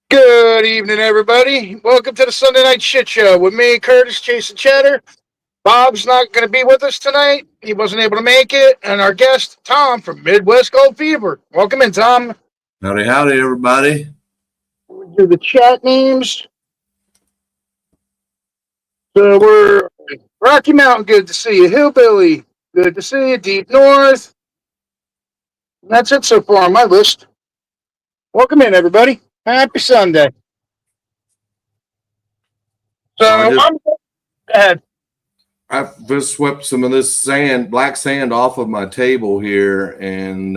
Good evening, everybody. Welcome to the Sunday Night Shit Show with me, Curtis, Jason Cheddar. Bob's not going to be with us tonight. He wasn't able to make it. And our guest, Tom from Midwest Gold Fever. Welcome in, Tom. Howdy, howdy, everybody. We'll do the chat names. So we're Rocky Mountain, good to see you. Hillbilly, good to see you. Deep North. That's it so far on my list. Welcome in, everybody. Happy Sunday. So I'm go ahead. I just swept some of this black sand off of my table here, and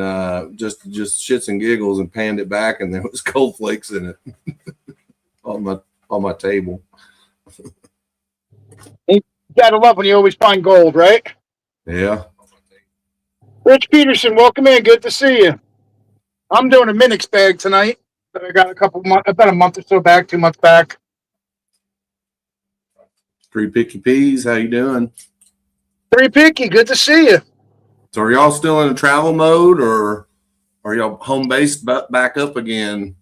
just shits and giggles, and panned it back, and there was gold flakes in it on my table. You gotta love when you always find gold, right? Yeah. Rich Peterson, welcome in. Good to see you. I'm doing a Minix bag tonight that I got about a month or so back, 2 months back. Three Picky Peas, how you doing? Three Picky, good to see you. So are y'all still in a travel mode, or are y'all home based back up again?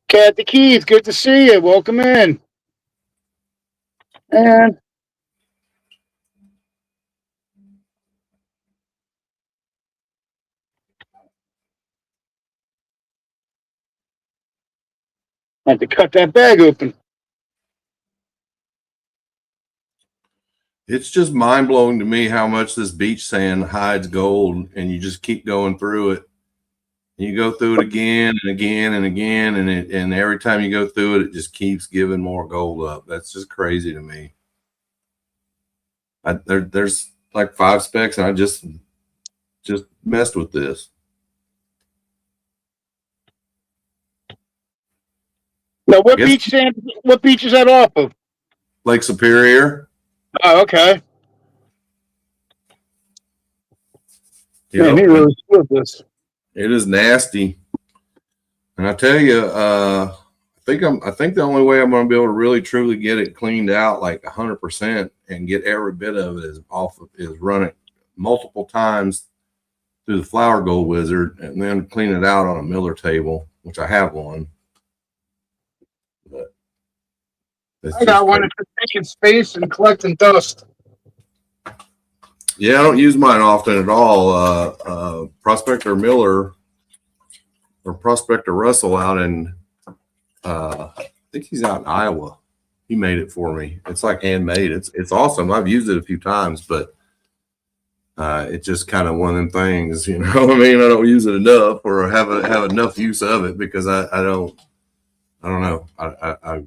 Kathy Keith, good to see you. Welcome in. And I had to cut that bag open. It's just mind blowing to me how much this beach sand hides gold, and you just keep going through it. You go through it again and again and again, and every time you go through it, it just keeps giving more gold up. That's just crazy to me. There's like 5 specks, and I just messed with this. Now, what beach is that off of? Lake Superior. Oh, okay. Yeah, Man, he really spilled this. It is nasty, and I tell you, I think the only way I'm going to be able to really truly get it cleaned out like 100% and get every bit of it is run it multiple times through the Flour Gold Wizard, and then clean it out on a miller table, which I have one. But I got one that's taking space and collecting dust. Yeah, I don't use mine often at all. Prospector Miller or Prospector Russell out in, I think he's out in Iowa. He made it for me. It's like handmade. It's awesome. I've used it a few times, but it's just kind of one of them things, you know. I mean, I don't use it enough, or have enough use of it, because I don't know. I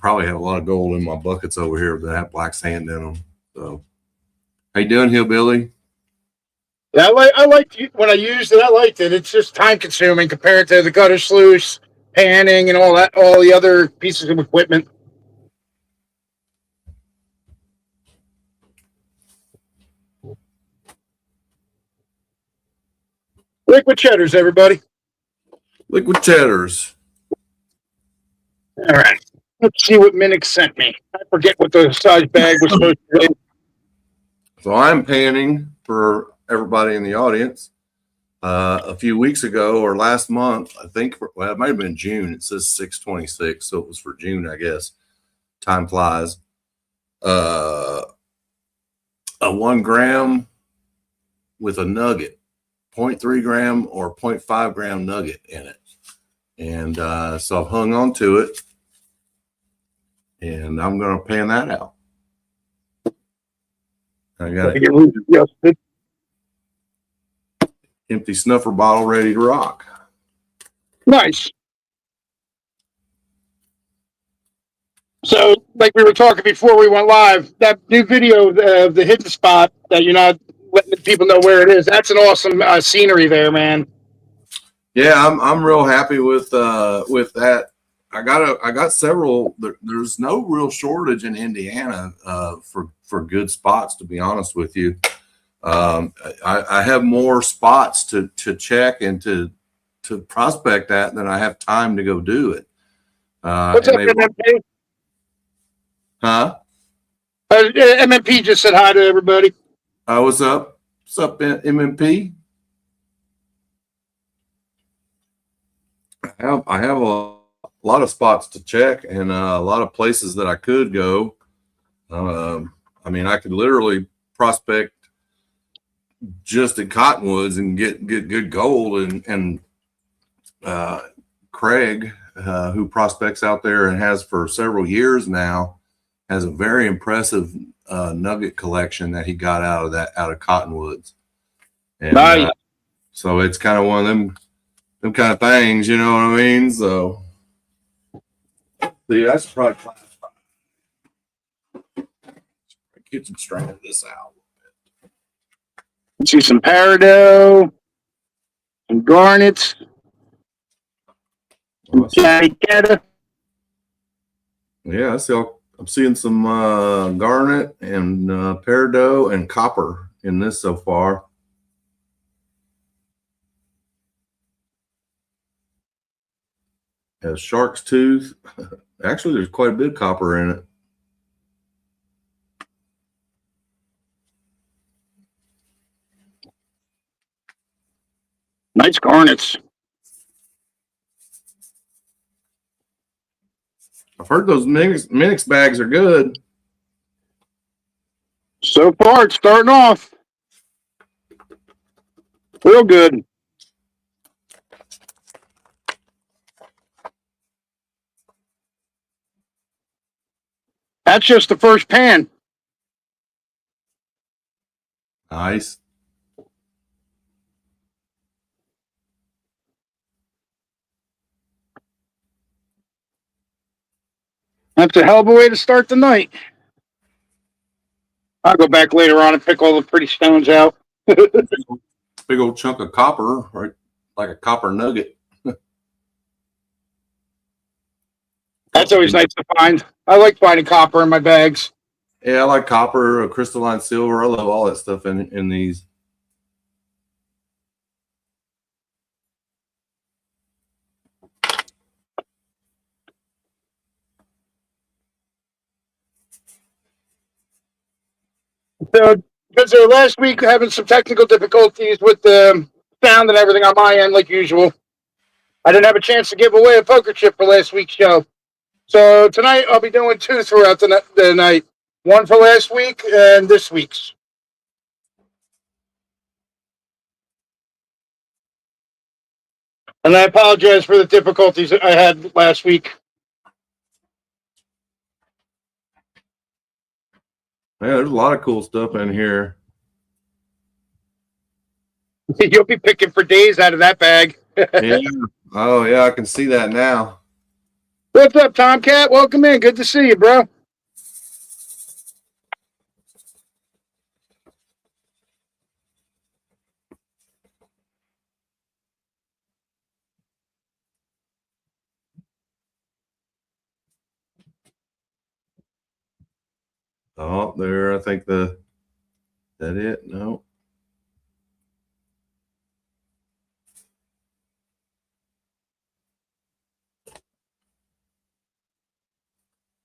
probably have a lot of gold in my buckets over here that have black sand in them. So, how you doing, Hillbilly? Yeah, I liked when I used it. I liked it. It's just time consuming compared to the gutter sluice, panning, and all the other pieces of equipment. Liquid cheddars, everybody. Liquid cheddars. All right. Let's see what Minix sent me. I forget what the size bag was supposed to be. So I'm panning for everybody in the audience. A few weeks ago, or last month, I think, it might have been June. It says 6/26, so it was for June, I guess. Time flies. A 1 gram with a nugget, 0.3 gram or 0.5 gram nugget in it. And so I've hung on to it, and I'm going to pan that out. I got it. Empty snuffer bottle ready to rock. Nice. So, like we were talking before we went live, that new video of the hidden spot that you're not letting people know where it is, that's an awesome scenery there, man. Yeah, I'm real happy with that. I got several. There's no real shortage in Indiana for good spots, to be honest with you. I have more spots to check and to prospect at than I have time to go do it. What's up, MMK? Huh? MMP just said hi to everybody. What's up? What's up, MMP? I have a lot of spots to check and a lot of places that I could go. I mean, I could literally prospect just at Cottonwoods and get good gold. And Craig, who prospects out there and has for several years now, has a very impressive nugget collection that he got out of Cottonwoods. And Nice. so it's kind of one of them kind of things, you know what I mean? So yeah, that's probably kitchen straining this out. See some peridot, some garnets, some Johnny-Quetta. Yeah, I'm seeing some garnet and peridot and copper in this so far. Has shark's tooth. Actually, there's quite a bit of copper in it. Nice garnets. I've heard those Minix bags are good. So far, it's starting off real good. That's just the first pan. Nice. That's a hell of a way to start the night. I'll go back later on and pick all the pretty stones out. Big old chunk of copper, right? Like a copper nugget. That's always nice to find. I like finding copper in my bags. Yeah, I like copper, crystalline silver. I love all that stuff in these. So, because last week having some technical difficulties with the sound and everything on my end, like usual, I didn't have a chance to give away a poker chip for last week's show. So tonight I'll be doing two throughout the night. One for last week and this week's. And I apologize for the difficulties I had last week. Yeah, there's a lot of cool stuff in here. You'll be picking for days out of that bag. Yeah. Oh, yeah, I can see that now. What's up, Tomcat? Welcome in. Good to see you, bro. Oh, there, I think that it? No.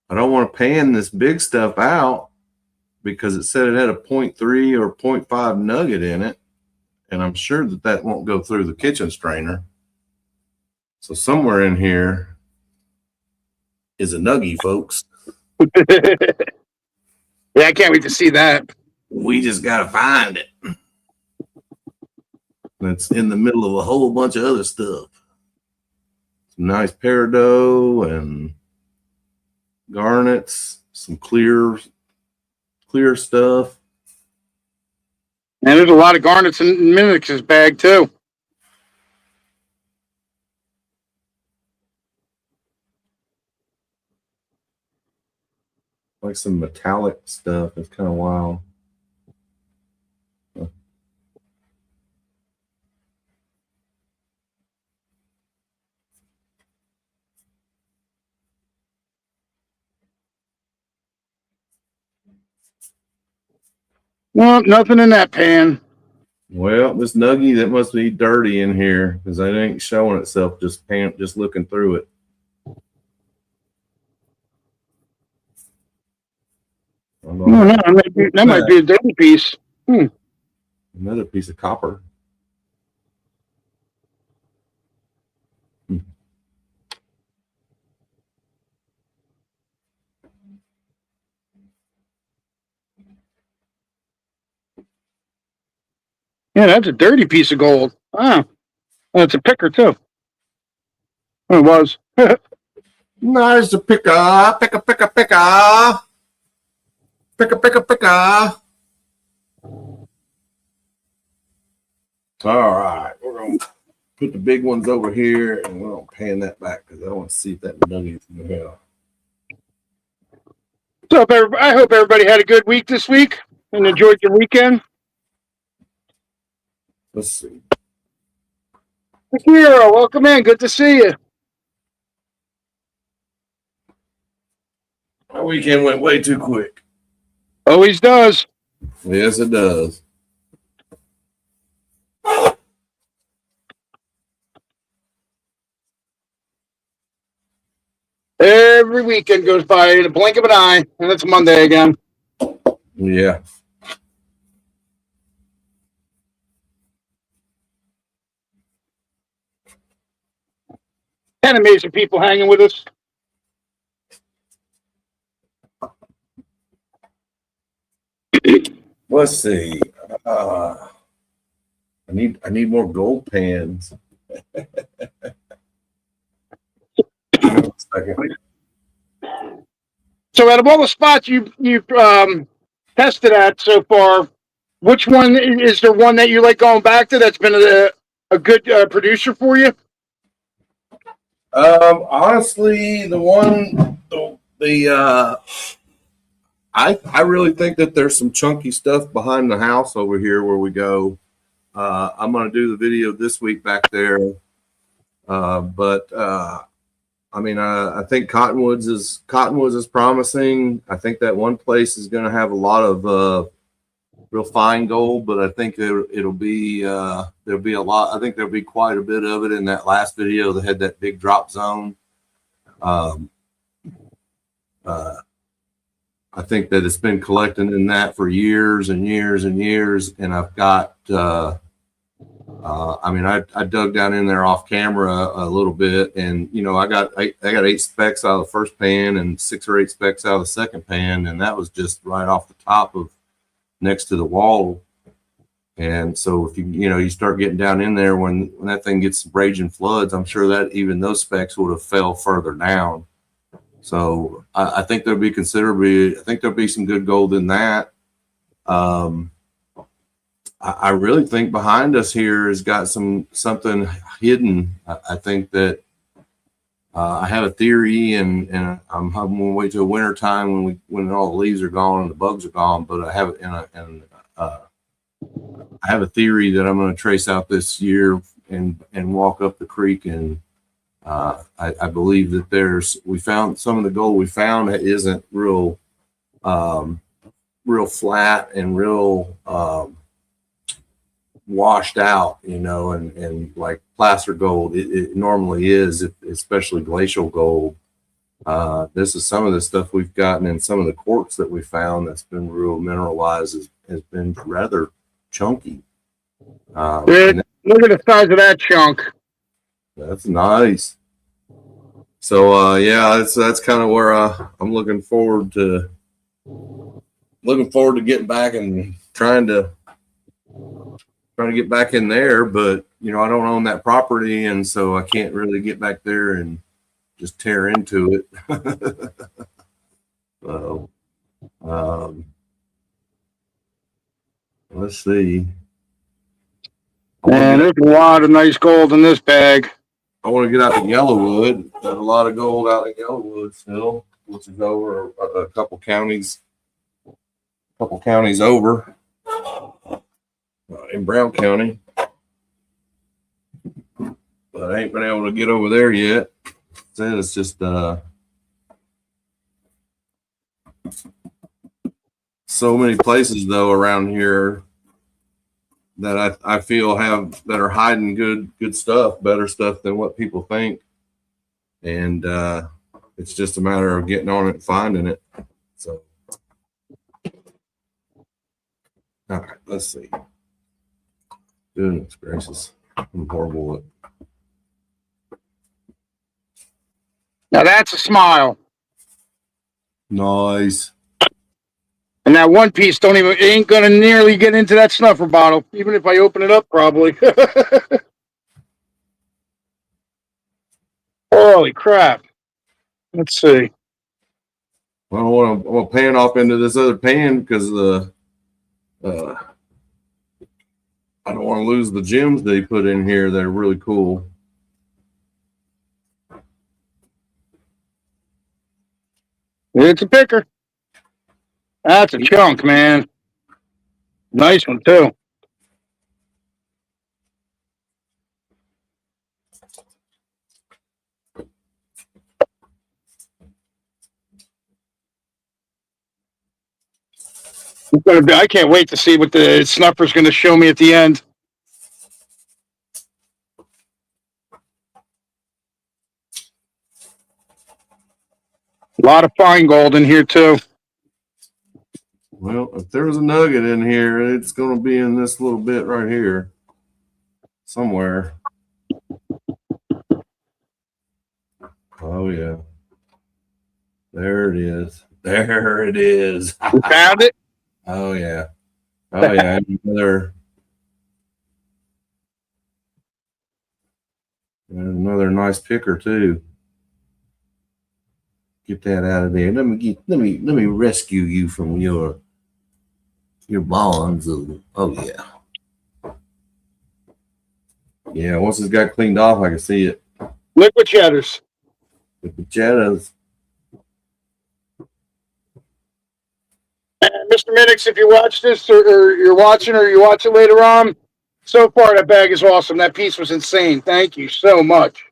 I don't want to pan this big stuff out because it said it had a 0.3 or 0.5 nugget in it. And I'm sure that won't go through the kitchen strainer. So somewhere in here is a nuggie, folks. Yeah, I can't wait to see that. We just got to find it. It's in the middle of a whole bunch of other stuff. Some nice peridot and garnets, some clear stuff. And there's a lot of garnets in Minix's bag, too. Like some metallic stuff. It's kind of wild. Well, nothing in that pan. Well, this nuggie, that must be dirty in here because it ain't showing itself just looking through it. Oh, no, that might be a dirty piece. Another piece of copper. Yeah, that's a dirty piece of gold. Ah, that's a picker too. Oh, it was. Nice to picker. Picker. All right, we're going to put the big ones over here, and we're going to pan that back because I want to see if that nugget's in the hell. So I hope everybody had a good week this week and enjoyed your weekend. Let's see. Akira, welcome in. Good to see you. My weekend went way too quick. Always does. Yes, it does. Every weekend goes by in a blink of an eye, and it's Monday again. Yeah. And amazing people hanging with us. Let's see. I need more gold pans. So, out of all the spots you've tested at so far, which one is there one that you like going back to that's been a good producer for you? Honestly, I really think that there's some chunky stuff behind the house over here where we go. I'm going to do the video this week back there. I mean, I think Cottonwoods is promising. I think that one place is going to have a lot of real fine gold, but I think it'll be there'll be a lot. I think there'll be quite a bit of it in that last video that had that big drop zone. I think that it's been collecting in that for years and years and years, and I've got. I mean, I dug down in there off camera a little bit, and I got 8 specks out of the first pan and 6 or 8 specks out of the second pan, and that was just right off the top of next to the wall. And so if you start getting down in there when that thing gets raging floods, I'm sure that even those specks would have fell further down. So I think there'll be some good gold in that. I really think behind us here has got something hidden. I think that I have a theory, and I'm going to wait till winter time when all the leaves are gone and the bugs are gone. But I have I have a theory that I'm going to trace out this year and walk up the creek, and I believe that we found some of the gold we found that isn't real flat and real washed out, and like placer gold, it normally is, especially glacial gold. This is some of the stuff we've gotten, and some of the quartz that we found that's been real mineralized has been rather chunky. Look at the size of that chunk. That's nice. So yeah, that's kind of where I'm looking forward to getting back and trying to get back in there, but I don't own that property, and so I can't really get back there and just tear into it. So let's see. Man, there's a lot of nice gold in this bag. I want to get out to Yellowwood. There's a lot of gold out in Yellowwood still, which is over a couple counties over in Brown County. But I ain't been able to get over there yet. Said it's just so many places though around here that I feel that are hiding good stuff, better stuff than what people think, and it's just a matter of getting on it and finding it. So All right, let's see. Goodness gracious. I'm horrible at. Now that's a smile. Nice. And that one piece ain't gonna nearly get into that snuffer bottle, even if I open it up, probably. Holy crap! Let's see. Well, I'm gonna pan off into this other pan because I don't want to lose the gems they put in here. They're really cool. It's a picker. That's a chunk, man. Nice one too. I can't wait to see what the snuffer's going to show me at the end. A lot of fine gold in here too. Well, if there was a nugget in here, it's going to be in this little bit right here somewhere. Oh, yeah. There it is. There it is. You found it? Oh, yeah. Oh, yeah. Another nice picker, too. Get that out of there. Let me rescue you from your bonds. Oh, yeah. Yeah, once it's got cleaned off, I can see it. Liquid cheddars. Liquid cheddars. Mr. Minix, if you watch this or you're watching or you watch it later on, so far that bag is awesome. That piece was insane. Thank you so much.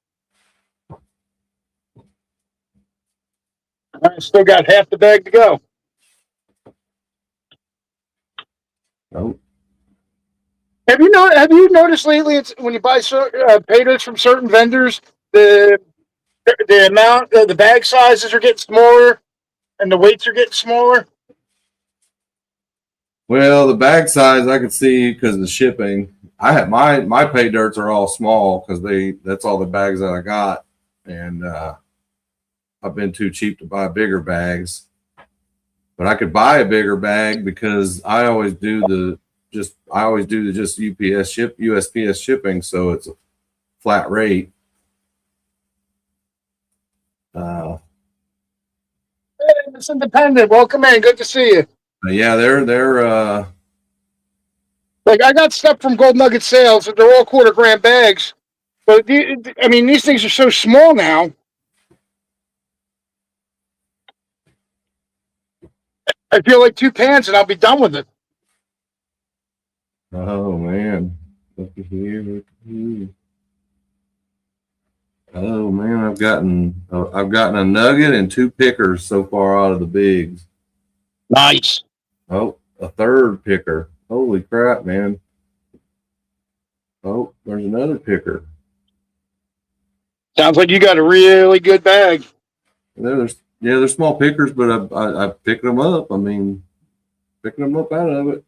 I still got half the bag to go. Oh. Have you noticed lately? It's when you buy potatoes from certain vendors, the amount, the bag sizes are getting smaller, and the weights are getting smaller. Well, the bag size I could see because of the shipping. I had my pay dirts are all small because that's all the bags that I got, and I've been too cheap to buy bigger bags. But I could buy a bigger bag because I always do the just USPS shipping, so it's a flat rate. Hey, Miss Independent, welcome in. Good to see you. Yeah, they're like I got stuff from Gold Nugget Sales. They're all quarter-gram bags, but I mean these things are so small now. I feel like 2 pans and I'll be done with it. Oh man, look at here, look at here. Oh man, I've gotten a nugget and 2 pickers so far out of the bigs. Nice. Oh, a third picker. Holy crap, man. Oh, there's another picker. Sounds like you got a really good bag. They're small pickers, but I picked them up. I mean, picking them up out of it.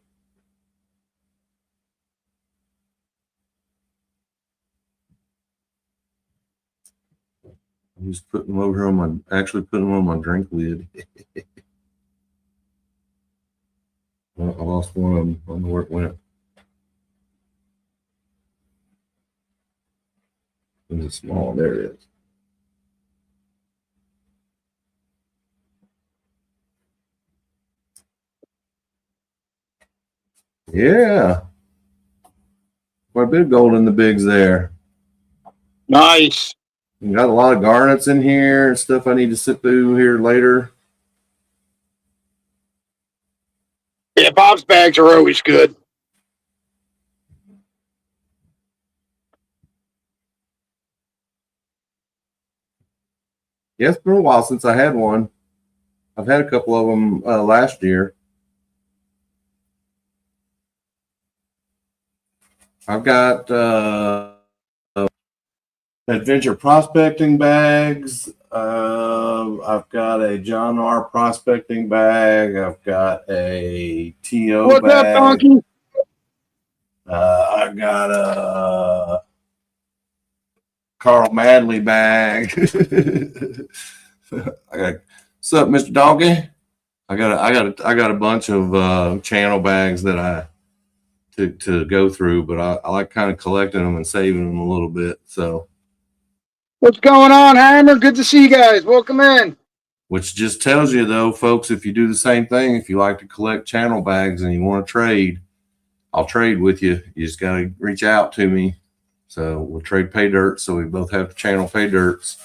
I'm just putting them over here actually putting them on my drink lid. Well, I lost one of them. I don't know where it went. It's small. There it is. Yeah. Quite a bit of gold in the bigs there. Nice. You got a lot of garnets in here and stuff I need to sit through here later. Yeah, Bob's bags are always good. Yeah, it's been a while since I had one. I've had a couple of them last year. I've got adventure prospecting bags. I've got a John R. prospecting bag. I've got a TO What's up, bag. Donkey? I've got a Carl Madley bag. What's up, Mr. Donkey? I got a bunch of channel bags that I to go through, but I like kind of collecting them and saving them a little bit. So, What's going on, Hammer? Good to see you guys. Welcome in. which just tells you, though, folks, if you do the same thing, if you like to collect channel bags and you want to trade, I'll trade with you. You just got to reach out to me. So we'll trade pay dirt. So we both have channel pay dirts.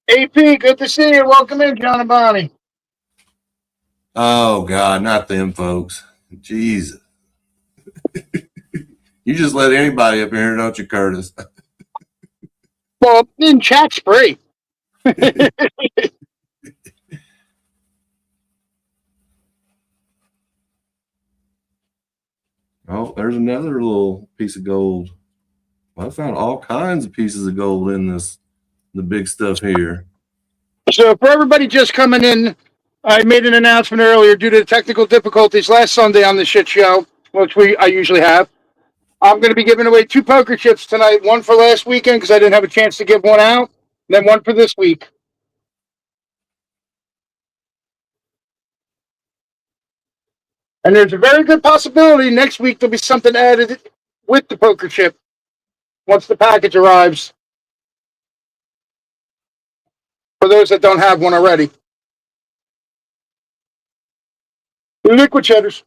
AP, good to see you. Welcome in, John and Bonnie. Oh God, not them folks. Jesus. You just let anybody up here, don't you, Curtis? Well, in chat's free. Oh, there's another little piece of gold. Well, I found all kinds of pieces of gold in the big stuff here. So for everybody just coming in, I made an announcement earlier due to technical difficulties last Sunday on the shit show, which I usually have. I'm going to be giving away 2 poker chips tonight, one for last weekend because I didn't have a chance to give one out, and then one for this week. And there's a very good possibility next week there'll be something added with the poker chip once the package arrives. For those that don't have one already. Liquid cheddars.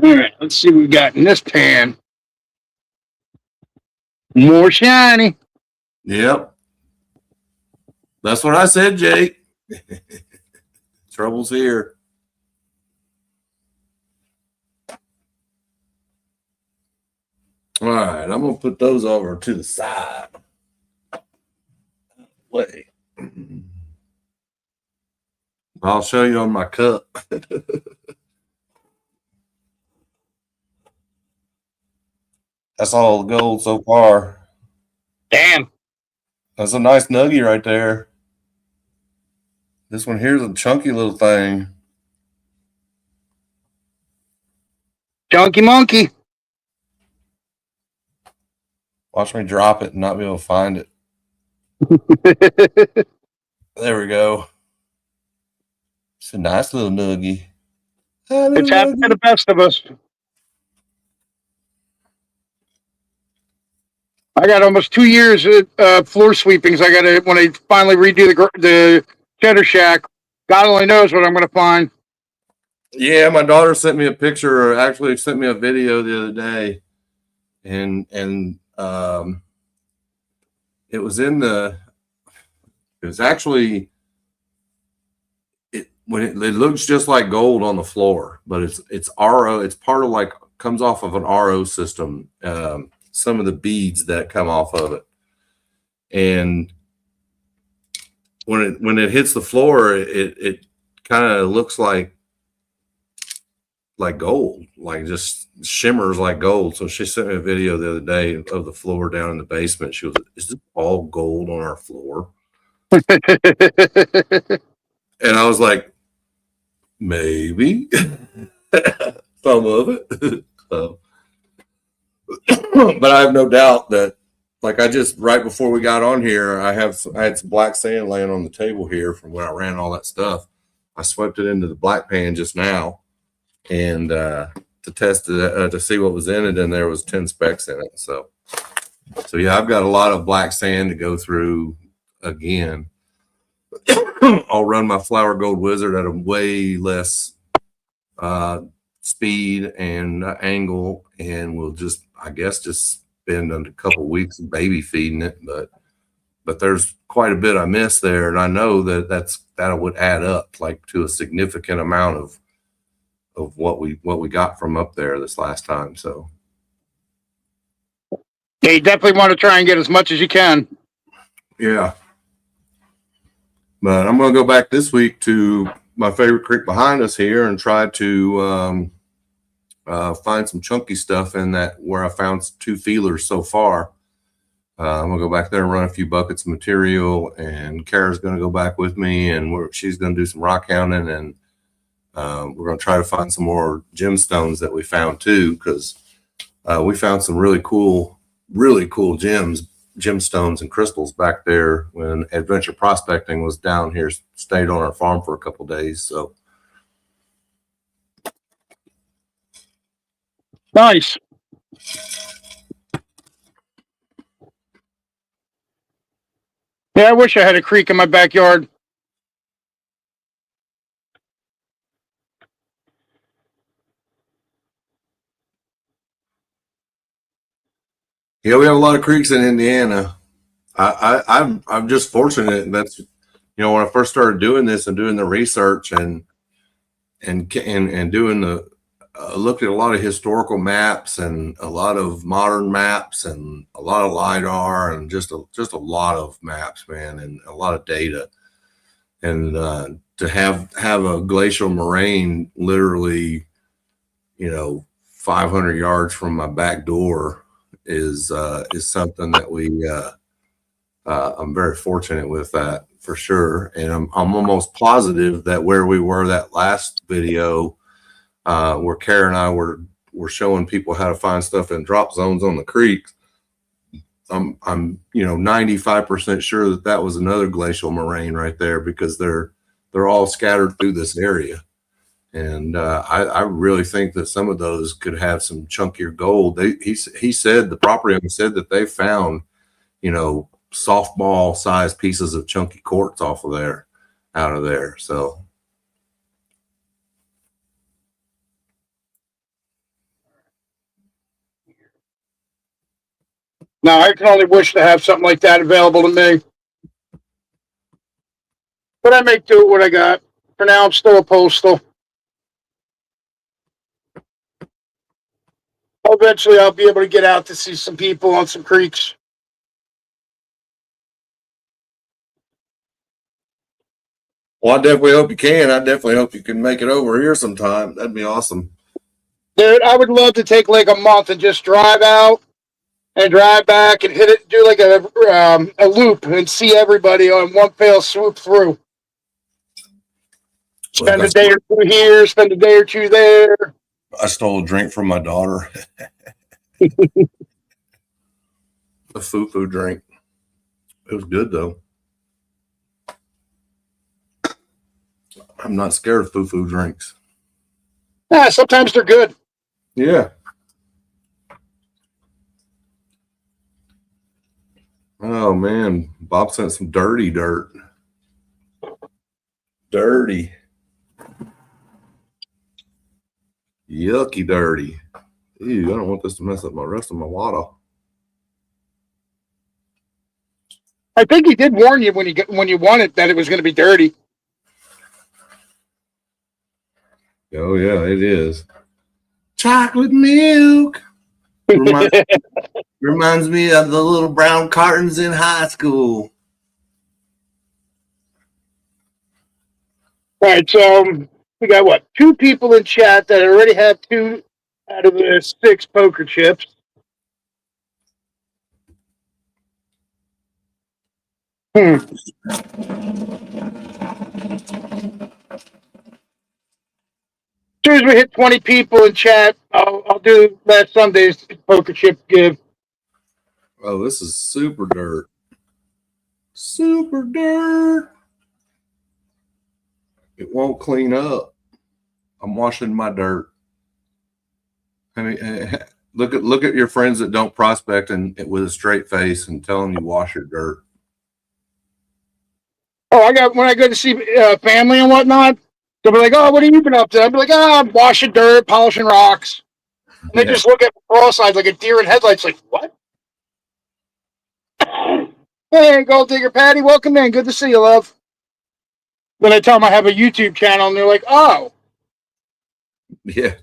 All right, let's see what we got in this pan. More shiny. Yep. That's what I said, Jake. Trouble's here. All right, I'm going to put those over to the side. Wait. I'll show you on my cup. That's all the gold so far. Damn. That's a nice nugget right there. This one here's a chunky little thing. Chunky monkey. Watch me drop it and not be able to find it. There we go. It's a nice little nuggie. It's happened to the best of us. I got almost 2 years of floor sweepings. I got to, when I finally redo the cheddar shack, God only knows what I'm going to find. Yeah, my daughter sent me a picture, or actually sent me a video the other day, and it was actually it looks just like gold on the floor, but it's RO. It's part of, like, comes off of an RO system. Some of the beads that come off of it, and when it hits the floor, it kind of looks like gold, like just shimmers like gold. So she sent me a video the other day of the floor down in the basement. She was, "Is this all gold on our floor?" And I was like, maybe some of it. So, but I have no doubt that, like, I just, right before we got on here, I had some black sand laying on the table here from where I ran all that stuff. I swept it into the black pan just now, and to test it, to see what was in it, and there was 10 specks in it. So yeah, I've got a lot of black sand to go through again. I'll run my Flower Gold Wizard at a way less speed and angle, and we'll just, I guess, just spend a couple weeks baby feeding it. But there's quite a bit I missed there, and I know that would add up, like, to a significant amount of what we got from up there this last time. So Yeah, you definitely want to try and get as much as you can. yeah. But I'm going to go back this week to my favorite creek behind us here and try to find some chunky stuff in that where I found 2 feelers so far. I'm gonna go back there and run a few buckets of material, and Kara's gonna go back with me, and she's gonna do some rock hounding, and we're gonna try to find some more gemstones that we found too, because we found some really cool gemstones and crystals back there when adventure prospecting was down here, stayed on our farm for a couple days. So Nice. Yeah, I wish I had a creek in my backyard. yeah, we have a lot of creeks in Indiana. I'm just fortunate. That's, when I first started doing this and doing the research and doing the looked at a lot of historical maps and a lot of modern maps and a lot of LiDAR and just a lot of maps, man, and a lot of data. And to have a glacial moraine literally, 500 yards from my back door is something that I'm very fortunate with that, for sure. And I'm almost positive that where we were that last video, where Kara and I were showing people how to find stuff in drop zones on the creeks, I'm 95% sure that was another glacial moraine right there, because they're all scattered through this area. And I really think that some of those could have some chunkier gold. He said, the property owner said that they found, softball sized pieces of chunky quartz out of there. So No, I can only wish to have something like that available to me. But I make do with what I got. For now, I'm still a postal. Eventually, I'll be able to get out to see some people on some creeks. well, I definitely hope you can. I definitely hope you can make it over here sometime. That'd be awesome. Dude, I would love to take like a month and just drive out and drive back and hit it, do like a loop and see everybody on one fell swoop through. Spend a day or two here, spend a day or two there. I stole a drink from my daughter. A foo drink. It was good though. I'm not scared of foo drinks. Yeah, sometimes they're good. Yeah. Oh man, Bob sent some dirty dirt. Dirty. Yucky dirty. Ew, I don't want this to mess up my rest of my water. I think he did warn you when you won it that it was going to be dirty. Oh yeah, it is. Chocolate milk. Reminds me of the little brown cartons in high school. All right, so we got what, 2 people in chat that already have 2 out of the 6 poker chips. As soon as we hit 20 people in chat, I'll do last Sunday's poker chip give. Oh, this is super dirt. Super dirt. It won't clean up. I'm washing my dirt. I mean, look at your friends that don't prospect and with a straight face and tell them you wash your dirt. Oh, when I go to see family and whatnot, they'll be like, "Oh, what have you been up to?" I'll be like, "Oh, I'm washing dirt, polishing rocks." And they just look at me cross-eyed like a deer in headlights, like, "What?" Hey, Gold Digger Patty, welcome in. Good to see you, love. Then I tell them I have a YouTube channel, and they're like, "Oh." Yeah.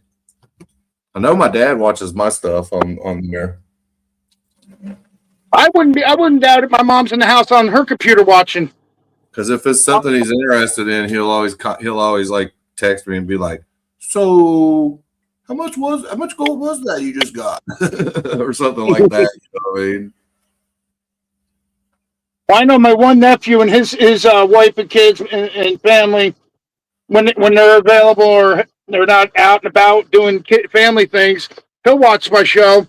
I know my dad watches my stuff on there. I wouldn't doubt it. My mom's in the house on her computer watching. Because if it's something he's interested in, he'll always like text me and be like, "So, how much gold was that you just got? Or something like that. You know what I mean? I know my one nephew and his wife and kids and family, when they're available or they're not out and about doing family things, he'll watch my show.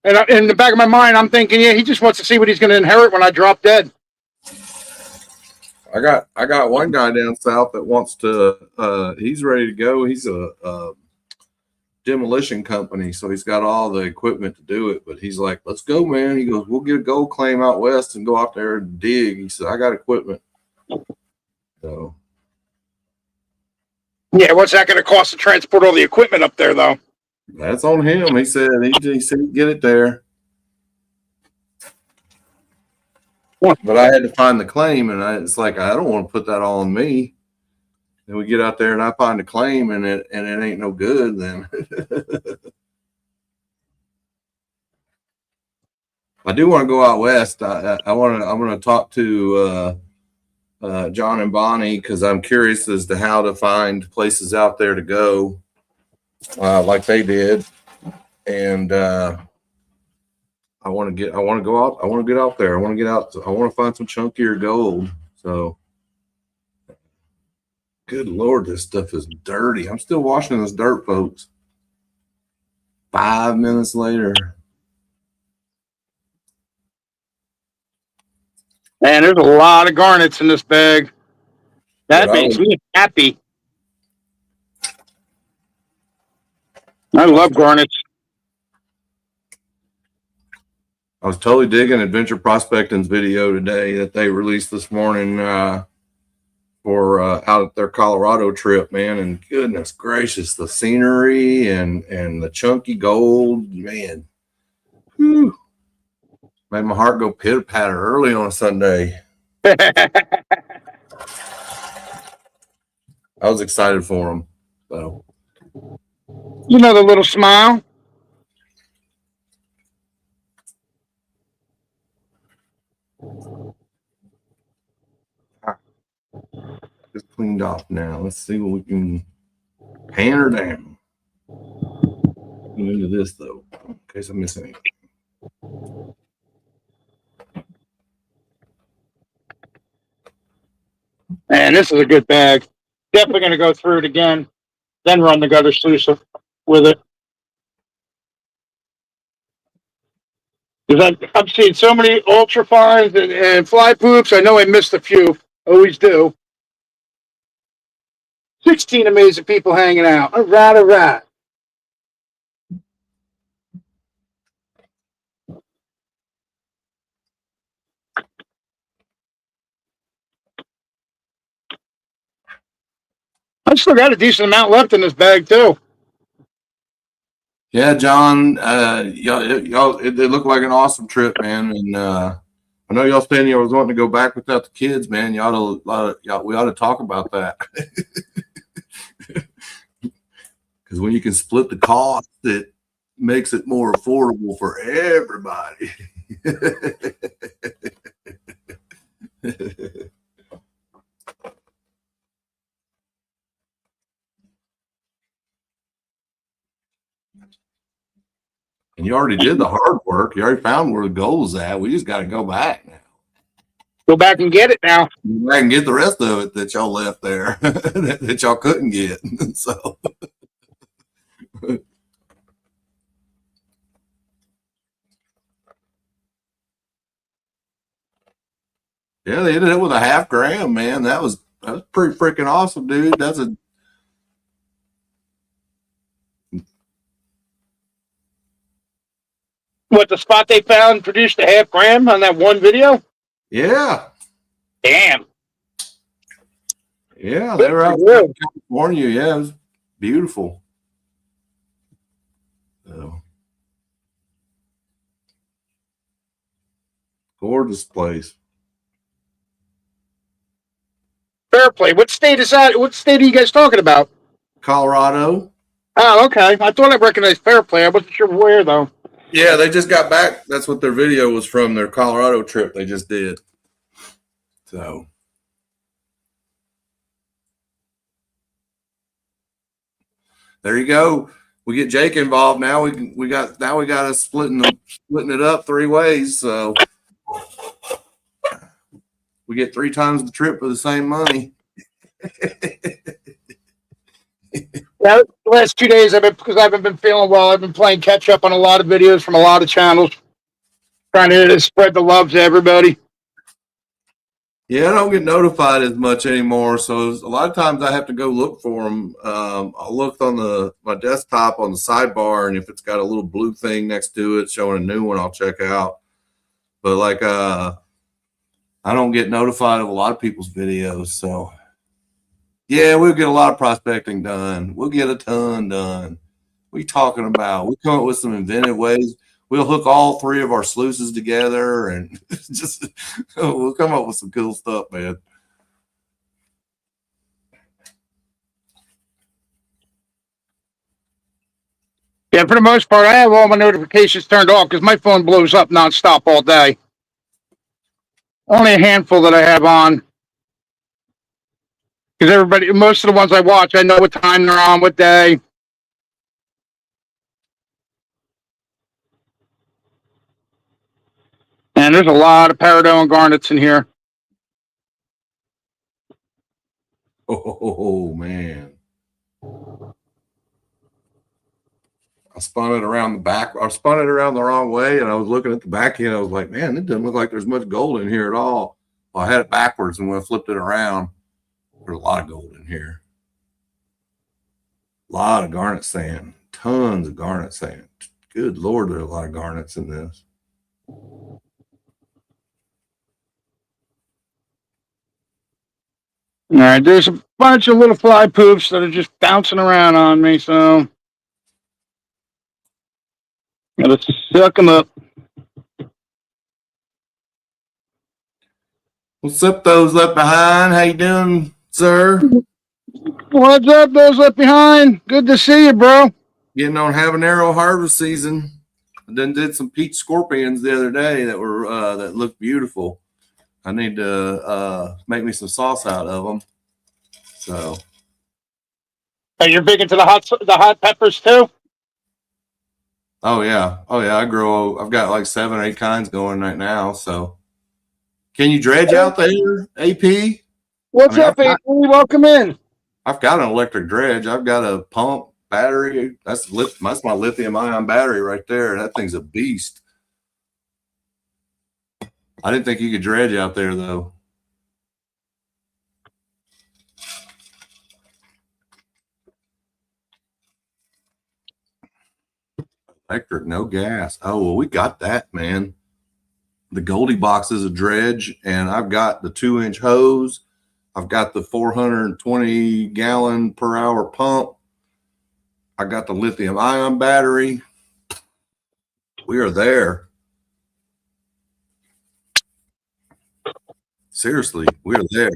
And in the back of my mind, I'm thinking, yeah, he just wants to see what he's going to inherit when I drop dead. I got one guy down south that wants to. He's ready to go. He's a demolition company, so he's got all the equipment to do it. But he's like, "Let's go, man." He goes, "We'll get a gold claim out west and go out there and dig." He said, "I got equipment." So yeah, what's that going to cost to transport all the equipment up there, though? that's on him. He said he said get it there. But I had to find the claim, and it's like I don't want to put that all on me. And we get out there, and I find a claim, and it ain't no good. Then I do want to go out west. I'm going to talk to John and Bonnie because I'm curious as to how to find places out there to go, like they did, and I want to go out. I want to get out there. I want to get out. I want to find some chunkier gold. So, good Lord, this stuff is dirty. I'm still washing this dirt, folks. 5 minutes later. Man, there's a lot of garnets in this bag. That makes me happy. I love garnets. I was totally digging Adventure Prospecting's video today that they released this morning for out at their Colorado trip, man. And goodness gracious, the scenery and the chunky gold, man. Whew. Made my heart go pitter patter early on a Sunday. I was excited for them. So, you know, the little smile. just cleaned off now. Let's see what we can pan her down. Go into this though, in case I miss anything. Man, this is a good bag. Definitely going to go through it again, then run the gutter sluice with it. Because I've seen so many ultra fines and fly poops. I know I missed a few. Always do. 16 amazing people hanging out. All right, all right. I've still got a decent amount left in this bag, too. Yeah, John, y'all, it looked like an awesome trip, man. And I know y'all saying you was wanting to go back without the kids, man. We ought to talk about that. Because when you can split the cost, it makes it more affordable for everybody. And you already did the hard work. You already found where the gold is at. We just got to go back now. Go back and get it now. Go back and get the rest of it that y'all left there that y'all couldn't get. So. Yeah, they ended up with a $0.5 gram, man. That was pretty freaking awesome, dude. That's a What, the spot they found produced a $0.5 gram on that one video? yeah. Damn. Yeah, they were out in California. Yeah, it was beautiful. So, gorgeous place. Fair play. What state is that? What state are you guys talking about? Colorado. Oh, okay. I thought I recognized Fair Play. I wasn't sure where, though. Yeah, they just got back. That's what their video was from, their Colorado trip they just did. So, there you go. we get Jake involved now. We got us splitting it up 3 ways. So we get 3 times the trip for the same money. Yeah, the last 2 days because I haven't been feeling well. I've been playing catch up on a lot of videos from a lot of channels, trying to spread the love to everybody. Yeah, I don't get notified as much anymore, so a lot of times I have to go look for them. I'll look on my desktop on the sidebar, and if it's got a little blue thing next to it showing a new one, I'll check out. But like, I don't get notified of a lot of people's videos, so yeah, we'll get a lot of prospecting done. We'll get a ton done. What are you talking about? We come up with some inventive ways. We'll hook all 3 of our sluices together, and just we'll come up with some cool stuff, man. Yeah, for the most part, I have all my notifications turned off because my phone blows up nonstop all day. Only a handful that I have on. Because most of the ones I watch, I know what time they're on, what day. And there's a lot of peridot and garnets in here. Oh man. I spun it around the back. I spun it around the wrong way, and I was looking at the back end. I was like, man, it doesn't look like there's much gold in here at all. Well, I had it backwards, and when I flipped it around, there's a lot of gold in here. A lot of garnet sand. Tons of garnet sand. Good Lord, there's a lot of garnets in this. All right, there's a bunch of little fly poops that are just bouncing around on me, so gotta suck them up. What's up, those left behind? How you doing, sir? What's up, those left behind? Good to see you, bro. Getting on habanero harvest season. I then did some peach scorpions the other day that were that looked beautiful. I need to make me some sauce out of them. So, Hey, you're big into the hot peppers too? oh yeah. I've got like 7 or 8 kinds going right now. So, can you dredge out there, AP? What's up, AP? Welcome in. I've got an electric dredge. I've got a pump battery. That's my lithium ion battery right there. That thing's a beast. I didn't think you could dredge out there though. Electric, no gas. Oh, well, we got that, man. The Goldie box is a dredge, and I've got the 2-inch hose. I've got the 420 gallon per hour pump. I got the lithium ion battery. We are there. Seriously, we are there.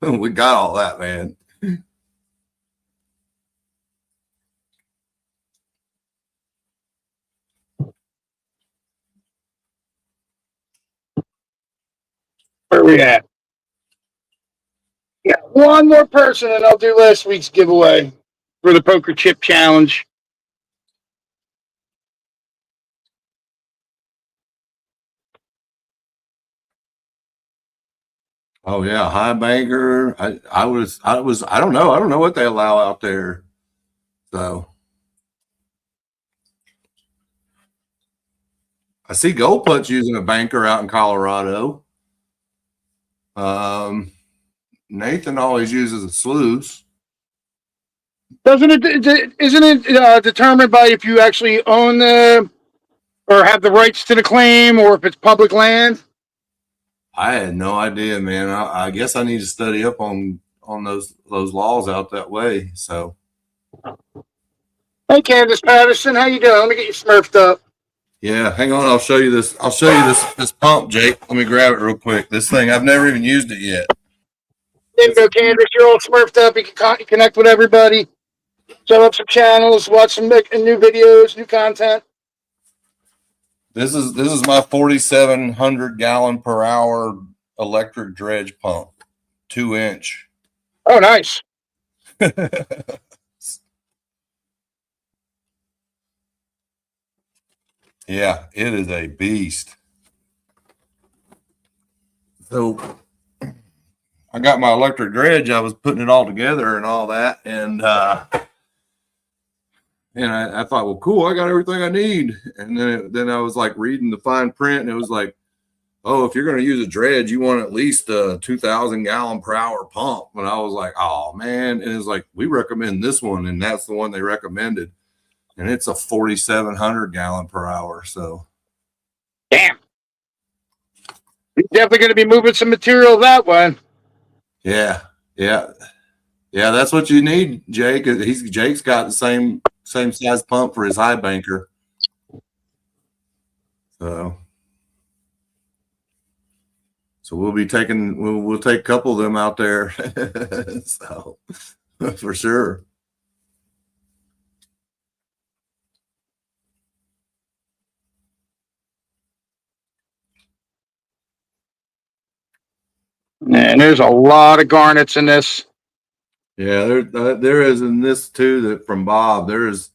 We got all that, man. Where are we at? Yeah, one more person, and I'll do last week's giveaway for the poker chip challenge. Oh yeah, high banker. I don't know what they allow out there. So I see Gold Punch using a banker out in Colorado. Nathan always uses a sluice. Isn't it determined by if you actually own the or have the rights to the claim, or if it's public land? I had no idea, man. I guess I need to study up on those laws out that way. So, hey, Candace Patterson, how you doing? Let me get you smurfed up. yeah, hang on. I'll show you this. I'll show you this pump, Jake. Let me grab it real quick. This thing, I've never even used it yet. There you go, Candace. You're all smurfed up. You can connect with everybody. Set up some channels. Watch some new videos, new content. This is my 4,700 gallon per hour electric dredge pump, 2-inch. Oh, nice. Yeah, it is a beast. So I got my electric dredge. I was putting it all together and all that, and I thought, well, cool, I got everything I need. And then I was like reading the fine print, and it was like, oh, if you're going to use a dredge, you want at least a 2,000 gallon per hour pump. And I was like, oh man. And it was like, we recommend this one, and that's the one they recommended, and it's a 4,700 gallon per hour. So Damn. He's definitely going to be moving some material that way. yeah, yeah. Yeah, that's what you need, Jake. Jake's got the same size pump for his high banker. So we'll be taking we'll take a couple of them out there. So for sure. And there's a lot of garnets in this. Yeah, there is in this too that from Bob. There's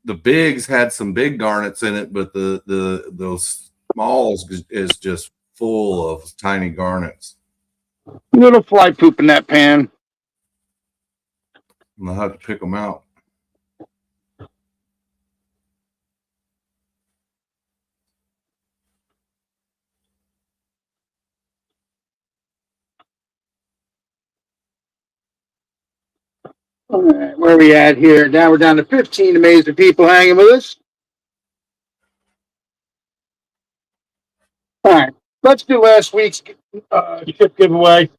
the bigs had some big garnets in it, but those smalls is just full of tiny garnets. Little fly poop in that pan. I'll have to pick them out. All right, where are we at here? Now we're down to 15 amazing people hanging with us. All right, let's do last week's chip giveaway.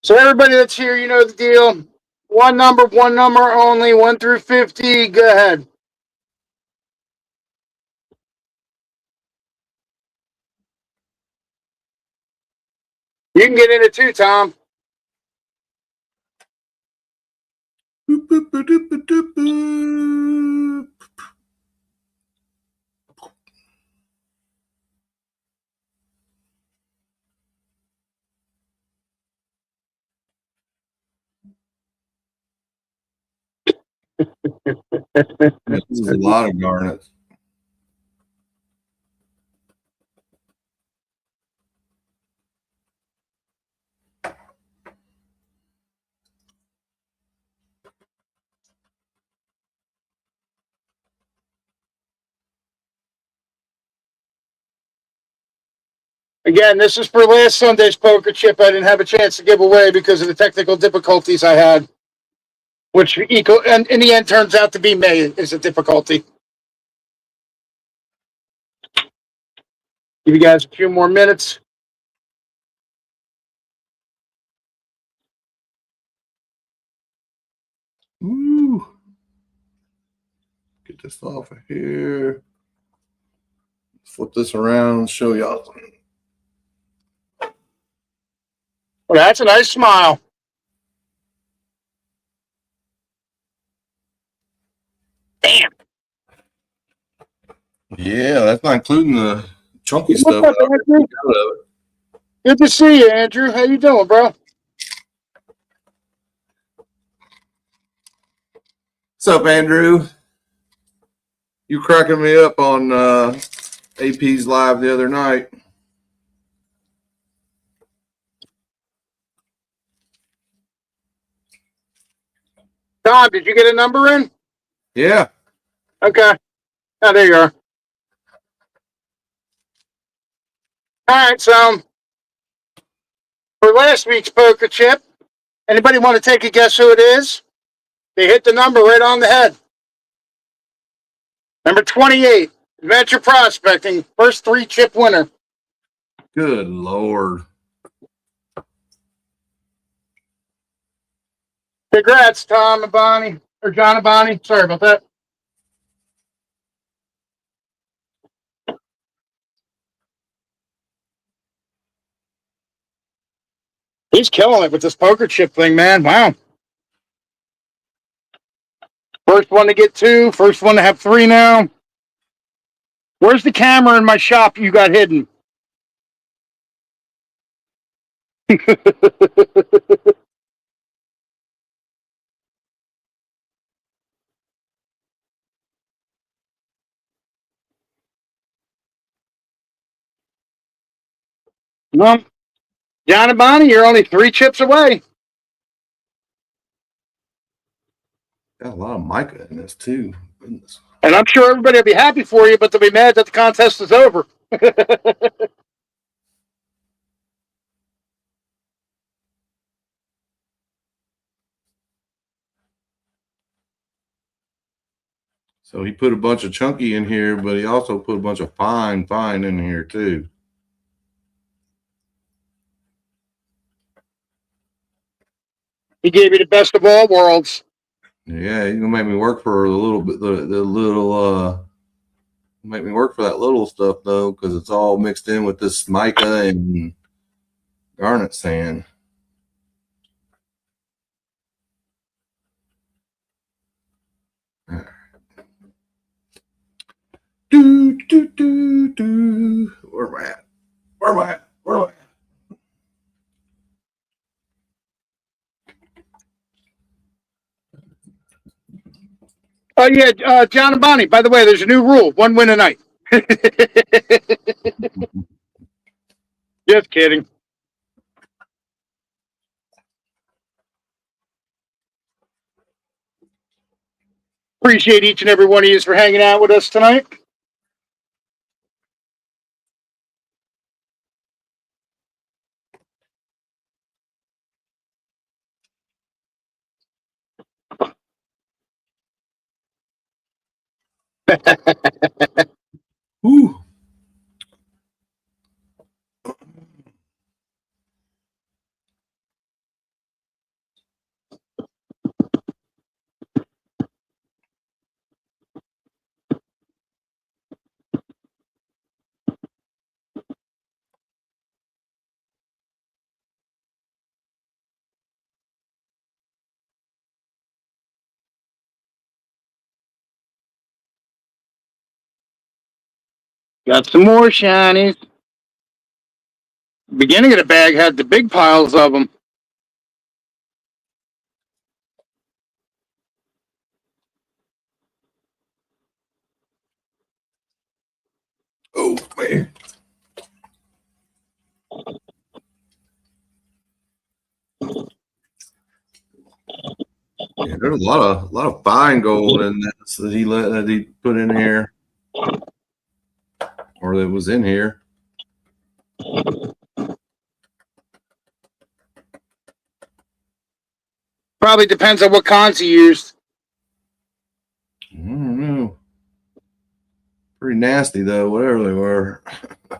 So everybody that's here, you know the deal. One number only, 1 through 50. Go ahead. You can get in it too, Tom. Boop, boop, boop, boop, boop, boop. This is a lot of garnets. Again, this is for last Sunday's poker chip. I didn't have a chance to give away because of the technical difficulties I had, which and in the end turns out to be me is a difficulty. Give you guys a few more minutes. Ooh. Get this off of here. Flip this around, show y'all. Well, that's a nice smile. Damn. Yeah, that's not including the chunky What's stuff. up, Andrew? Good to see you, Andrew. How you doing, bro? What's up, Andrew? You cracking me up on AP's live the other night. Tom, did you get a number in? Yeah. Okay. Oh, there you are. All right, so for last week's poker chip, anybody want to take a guess who it is? They hit the number right on the head. Number 28, Adventure Prospecting, first 3 chip winner. Good Lord. Congrats, Tom and Bonnie, or John and Bonnie. Sorry about that. He's killing it with this poker chip thing, man. Wow. First one to get 2, first one to have 3 now. Where's the camera in my shop you got hidden? Well, John and Bonnie, you're only 3 chips away. Got a lot of mica in this too. Goodness. And I'm sure everybody will be happy for you, but they'll be mad that the contest is over. So he put a bunch of chunky in here, but he also put a bunch of fine in here too. He gave you the best of all worlds. Yeah, he's gonna make me work for a little bit. The little make me work for that little stuff though, because it's all mixed in with this mica and garnet sand. Do. Where am I at? Where am I at? Where am I at? Oh, yeah, John and Bonnie, by the way, there's a new rule. 1 win a night. Just kidding. Appreciate each and every one of you for hanging out with us tonight. Whew. Got some more shinies. Beginning of the bag had the big piles of them. Oh man. Yeah, there's a lot of fine gold in this that he put in here, or that was in here. Probably depends on what cons he used. I don't know. Pretty nasty though, whatever they were. I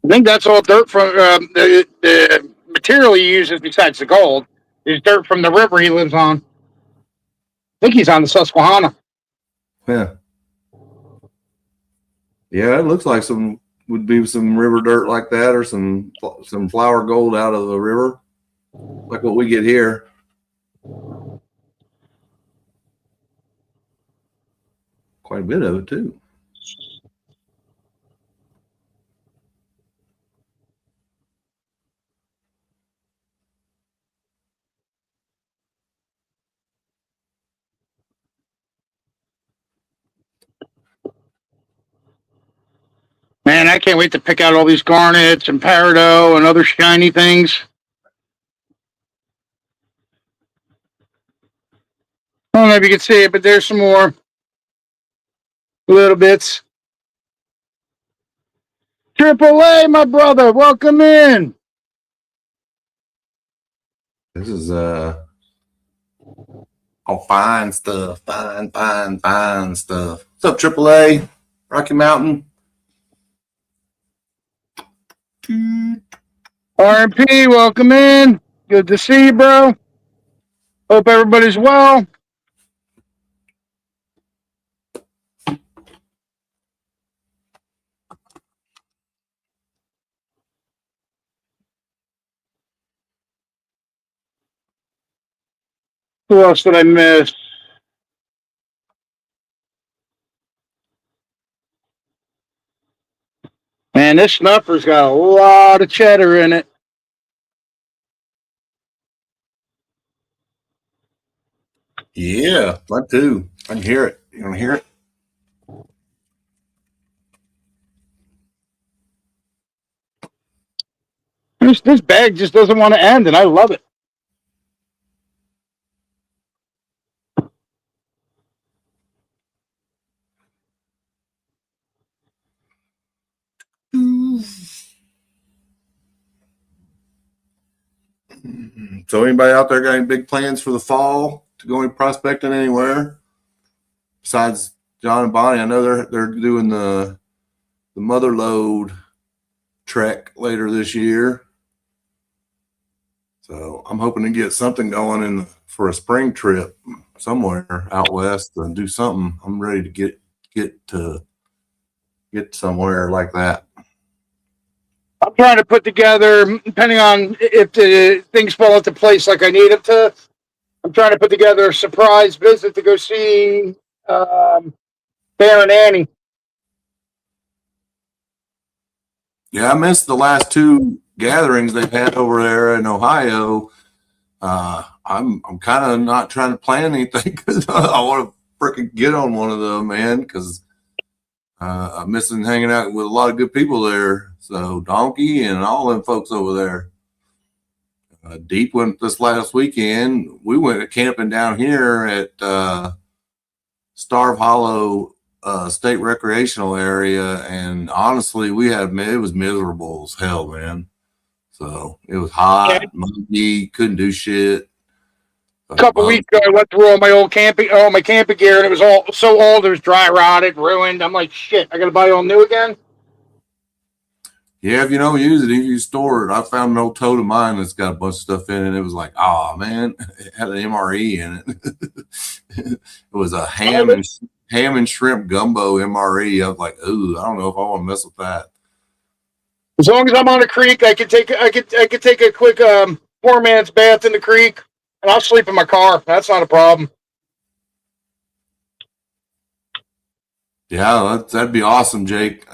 think that's all dirt from the material he uses besides the gold is dirt from the river he lives on. I think he's on the Susquehanna. Yeah. Yeah, it looks like would be some river dirt like that, or some flour gold out of the river, like what we get here. Quite a bit of it too. Man, I can't wait to pick out all these garnets and peridot and other shiny things. I don't know if you can see it, but there's some more little bits. Triple A, my brother, welcome in. This is all fine stuff, fine stuff. What's up, AAA, Rocky Mountain? RMP, welcome in. Good to see you, bro. Hope everybody's well. Who else did I miss? Man, this snuffer's got a lot of cheddar in it. Yeah, mine too. I can hear it. You want to hear it? This bag just doesn't want to end, and I love it. So anybody out there got any big plans for the fall to go any prospecting anywhere besides John and Bonnie? I know they're doing the mother lode trek later this year. So I'm hoping to get something going for a spring trip somewhere out west and do something. I'm ready to get somewhere like that. I'm trying to put together, depending on if the things fall into place like I need them to. I'm trying to put together a surprise visit to go see Bear and Annie. Yeah, I missed the last two gatherings they've had over there in Ohio. I'm kind of not trying to plan anything because I want to freaking get on one of them, man. Because I'm missing hanging out with a lot of good people there. So Donkey and all them folks over there. Deep went this last weekend. We went camping down here at Starve Hollow State Recreational Area, and honestly, it was miserable as hell, man. So it was hot, muggy, couldn't do shit. A couple weeks ago, I went through all my camping gear, and it was all so old. It was dry rotted, ruined. I'm like, shit, I got to buy all new again. Yeah, if you don't use it, if you store it, I found an old tote of mine that's got a bunch of stuff in it. It was like, oh man, it had an MRE in it. It was a ham and shrimp gumbo MRE. I was like, ooh, I don't know if I want to mess with that. As long as I'm on a creek, I could take a quick poor man's bath in the creek, and I'll sleep in my car. That's not a problem. Yeah, that'd be awesome, Jake.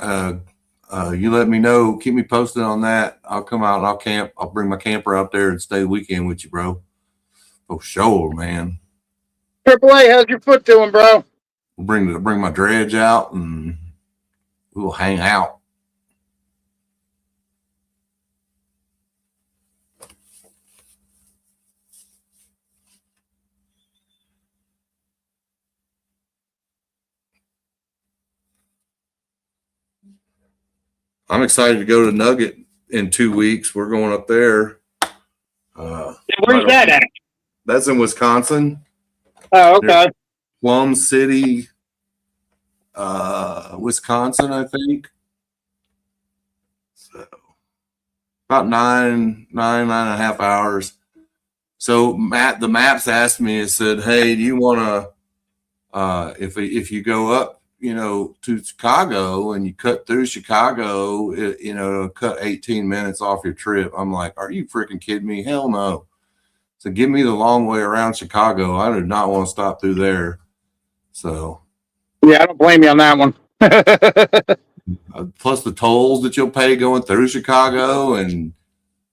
You let me know. Keep me posted on that. I'll come out and I'll camp. I'll bring my camper out there and stay the weekend with you, bro. For sure, man. AAA, how's your foot doing, bro? We'll bring my dredge out and we'll hang out. I'm excited to go to Nugget in 2 weeks. We're going up there. Where's that at? That's in Wisconsin. Oh, okay. Plum City, Wisconsin, I think. So about nine and a half hours. So the maps asked me, it said, hey, do you want to, if you go up, to Chicago and you cut through Chicago, cut 18 minutes off your trip. I'm like, are you freaking kidding me? Hell no. So give me the long way around Chicago. I did not want to stop through there. So. Yeah, I don't blame you on that one. Plus the tolls that you'll pay going through Chicago and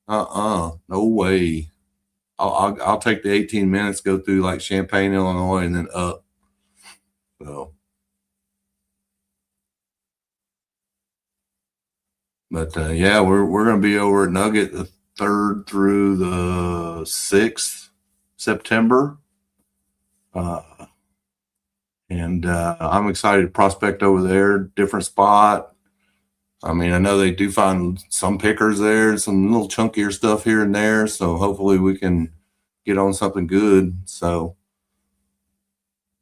no way. I'll take the 18 minutes, go through like Champaign, Illinois, and then up. So. But yeah, we're going to be over at Nugget the 3rd through the 6th September. And I'm excited to prospect over there, different spot. I mean, I know they do find some pickers there, some little chunkier stuff here and there. So hopefully we can get on something good. So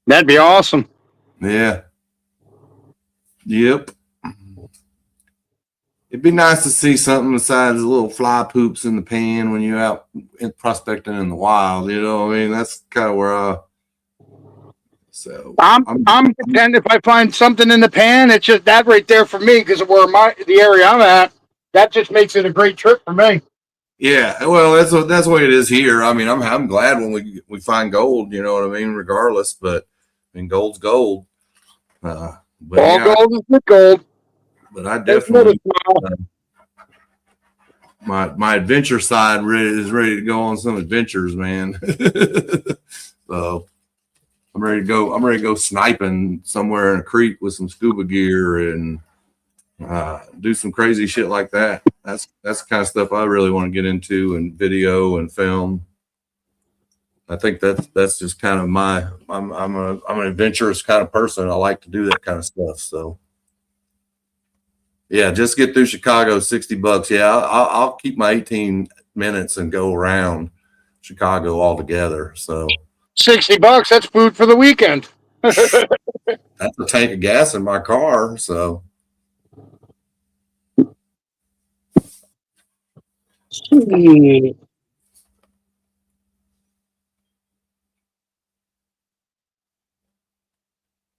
that'd be awesome. Yeah. Yep. It'd be nice to see something besides little fly poops in the pan when you're out prospecting in the wild. You know what I mean? That's kind of where I'm content if I find something in the pan. It's just that right there for me because of the area I'm at. That just makes it a great trip for me. Yeah, well, that's what it is here. I mean, I'm glad when we find gold. You know what I mean? Regardless, but I mean, gold's gold. But all gold is good gold. But I definitely my adventure side is ready to go on some adventures, man. So I'm ready to go. I'm ready to go sniping somewhere in a creek with some scuba gear and do some crazy shit like that. That's the kind of stuff I really want to get into, and video and film. I think that's just kind of I'm an adventurous kind of person. I like to do that kind of stuff. So yeah, just get through Chicago, $60. Yeah, I'll keep my 18 minutes and go around Chicago altogether. So $60, that's food for the weekend. that's a tank of gas in my car. So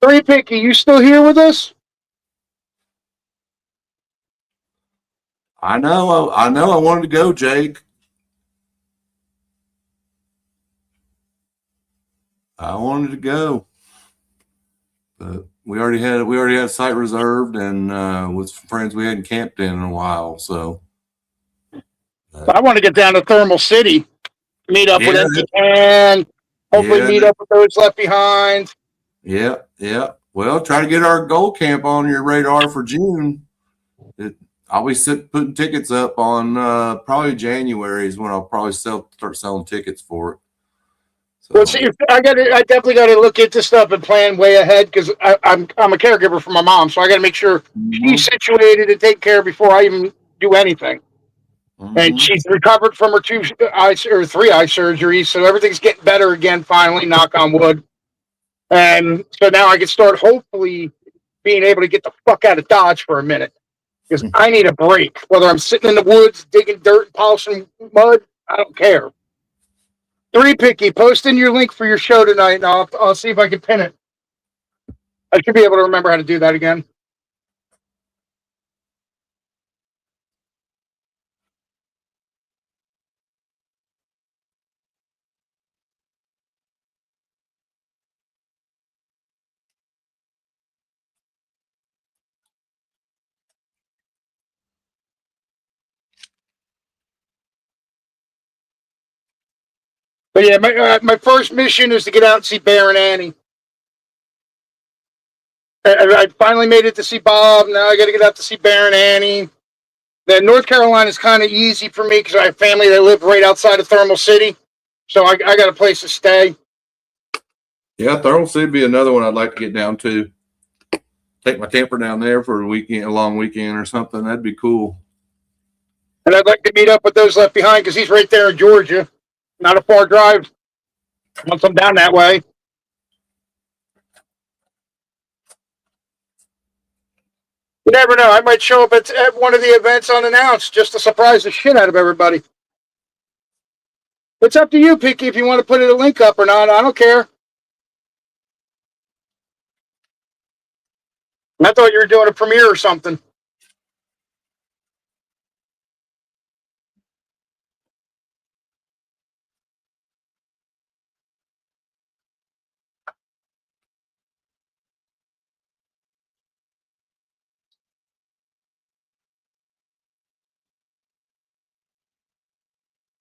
Three Picky, you still here with us? I know I wanted to go, Jake. I wanted to go. But we already had a site reserved, and with friends we hadn't camped in a while. So I want to get down to Thermal City, meet up with yeah, and hopefully yeah, meet up with those left behind. yeah, yeah. Well, try to get our gold camp on your radar for June. I'll be putting tickets up on probably January is when I'll probably start selling tickets for it. So, Well, see, I definitely got to look into stuff and plan way ahead because I'm a caregiver for my mom, so I got to make sure she's situated and taken care of before I even do anything. And she's recovered from her three eye surgeries, so everything's getting better again. Finally, knock on wood. And so now I can start hopefully being able to get the fuck out of Dodge for a minute because I need a break. Whether I'm sitting in the woods digging dirt and polishing mud, I don't care. Three Picky, post in your link for your show tonight, and I'll see if I can pin it. I should be able to remember how to do that again. But yeah, my first mission is to get out and see Bear and Annie. I finally made it to see Bob. Now I got to get out to see Bear and Annie. Then North Carolina is kind of easy for me because I have family that live right outside of Thermal City, so I got a place to stay. Yeah, Thermal City would be another one I'd like to get down to. Take my camper down there for a long weekend or something. That'd be cool. And I'd like to meet up with those left behind because he's right there in Georgia. Not a far drive once I'm down that way. You never know. I might show up at one of the events unannounced just to surprise the shit out of everybody. It's up to you, Picky, if you want to put a link up or not. I don't care. I thought you were doing a premiere or something.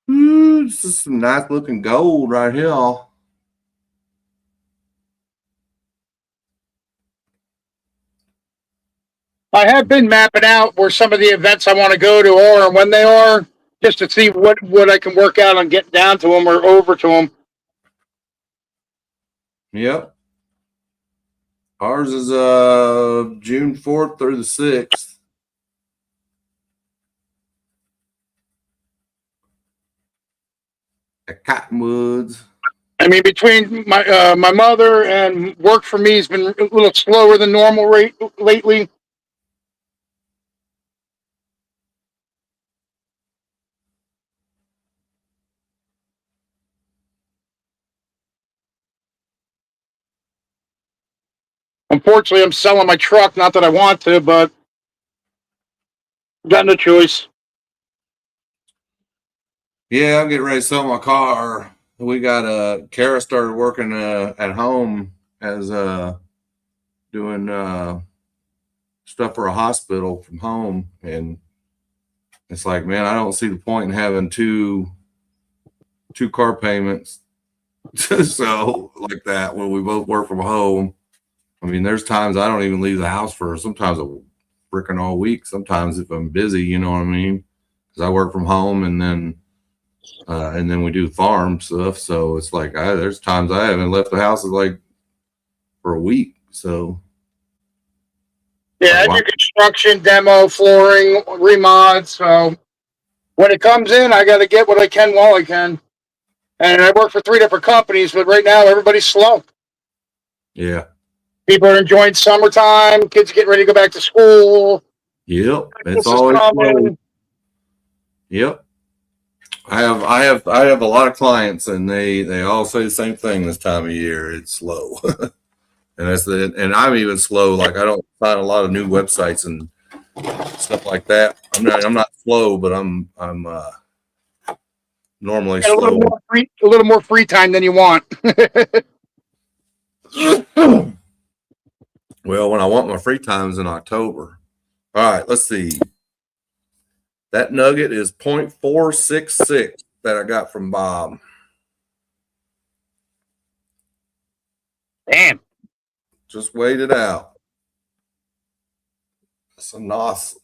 Ooh, this is some nice looking gold right here. I have been mapping out where some of the events I want to go to are and when they are, just to see what I can work out on getting down to them or over to them. Yep. Ours is June 4th through the 6th. At Cottonwoods. I mean, between my mother and work for me has been a little slower than normal rate lately. Unfortunately, I'm selling my truck. Not that I want to, but got no choice. Yeah, I'm getting ready to sell my car. We got Kara started working at home as doing stuff for a hospital from home, and it's like, man, I don't see the point in having two car payments. So like that when we both work from home. I mean, there's times I don't even leave the house for sometimes freaking all week sometimes if I'm busy, you know what I mean? Because I work from home and then we do farm stuff. So it's like there's times I haven't left the house like for a week. So Yeah, I do construction, demo, flooring, remod. So when it comes in, I got to get what I can while I can. And I work for 3 different companies, but right now everybody's slow. Yeah. People are enjoying summertime. Kids getting ready to go back to school. Yep. It's This is always slow. coming. Yep. I have a lot of clients and they all say the same thing this time of year. It's slow. And I'm even slow. Like I don't find a lot of new websites and stuff like that. I'm not slow, but I'm normally Got slow. a little more free time than you want. Well, when I want my free time is in October. All right, let's see. That nugget is 0.466 that I got from Bob. Damn. Just wait it out. It's a nice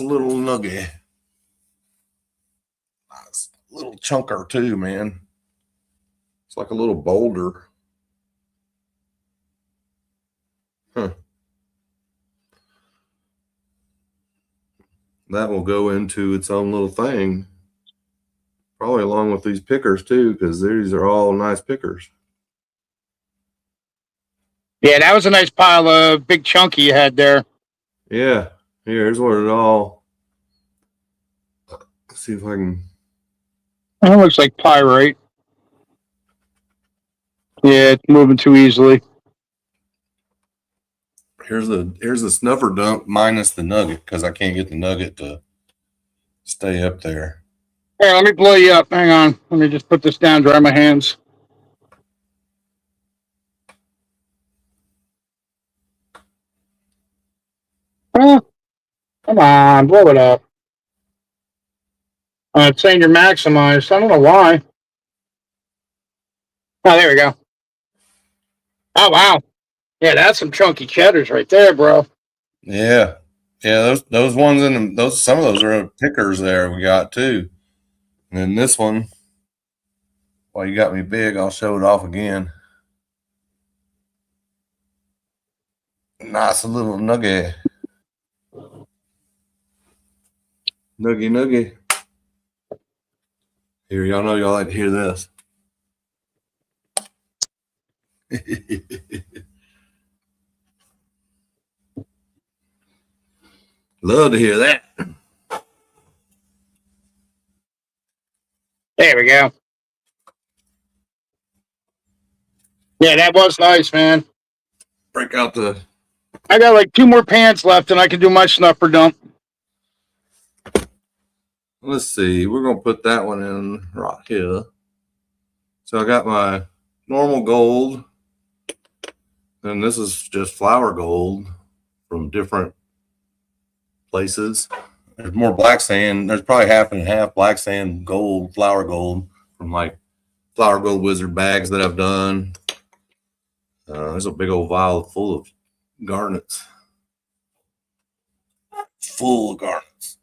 little nugget. Nice little chunker too, man. It's like a little boulder. Huh. That will go into its own little thing. Probably along with these pickers too, because these are all nice pickers. Yeah, that was a nice pile of big chunky you had there. Yeah. Here's what it all. Let's see if I can. That looks like pyrite. Yeah, it's moving too easily. Here's the snuffer dump minus the nugget because I can't get the nugget to stay up there. Here, let me blow you up. Hang on. Let me just put this down, dry my hands. Oh, come on, blow it up. It's saying you're maximized. I don't know why. Oh, there we go. Oh, wow. Yeah, that's some chunky cheddars right there, bro. Yeah. Those ones in those some of those are pickers there we got too. And then this one, while you got me big, I'll show it off again. Nice little nugget. Nugget. Here, y'all know y'all like to hear this. Love to hear that. There we go. Yeah, that was nice, man. Break out the. I got like 2 more pants left, and I can do my snuffer dump. Let's see. We're gonna put that one in right here. So I got my normal gold, and this is just flour gold from different places. There's more black sand. There's probably half and half black sand gold, flour gold from like flour gold wizard bags that I've done. There's a big old vial full of garnets. Full of garnets.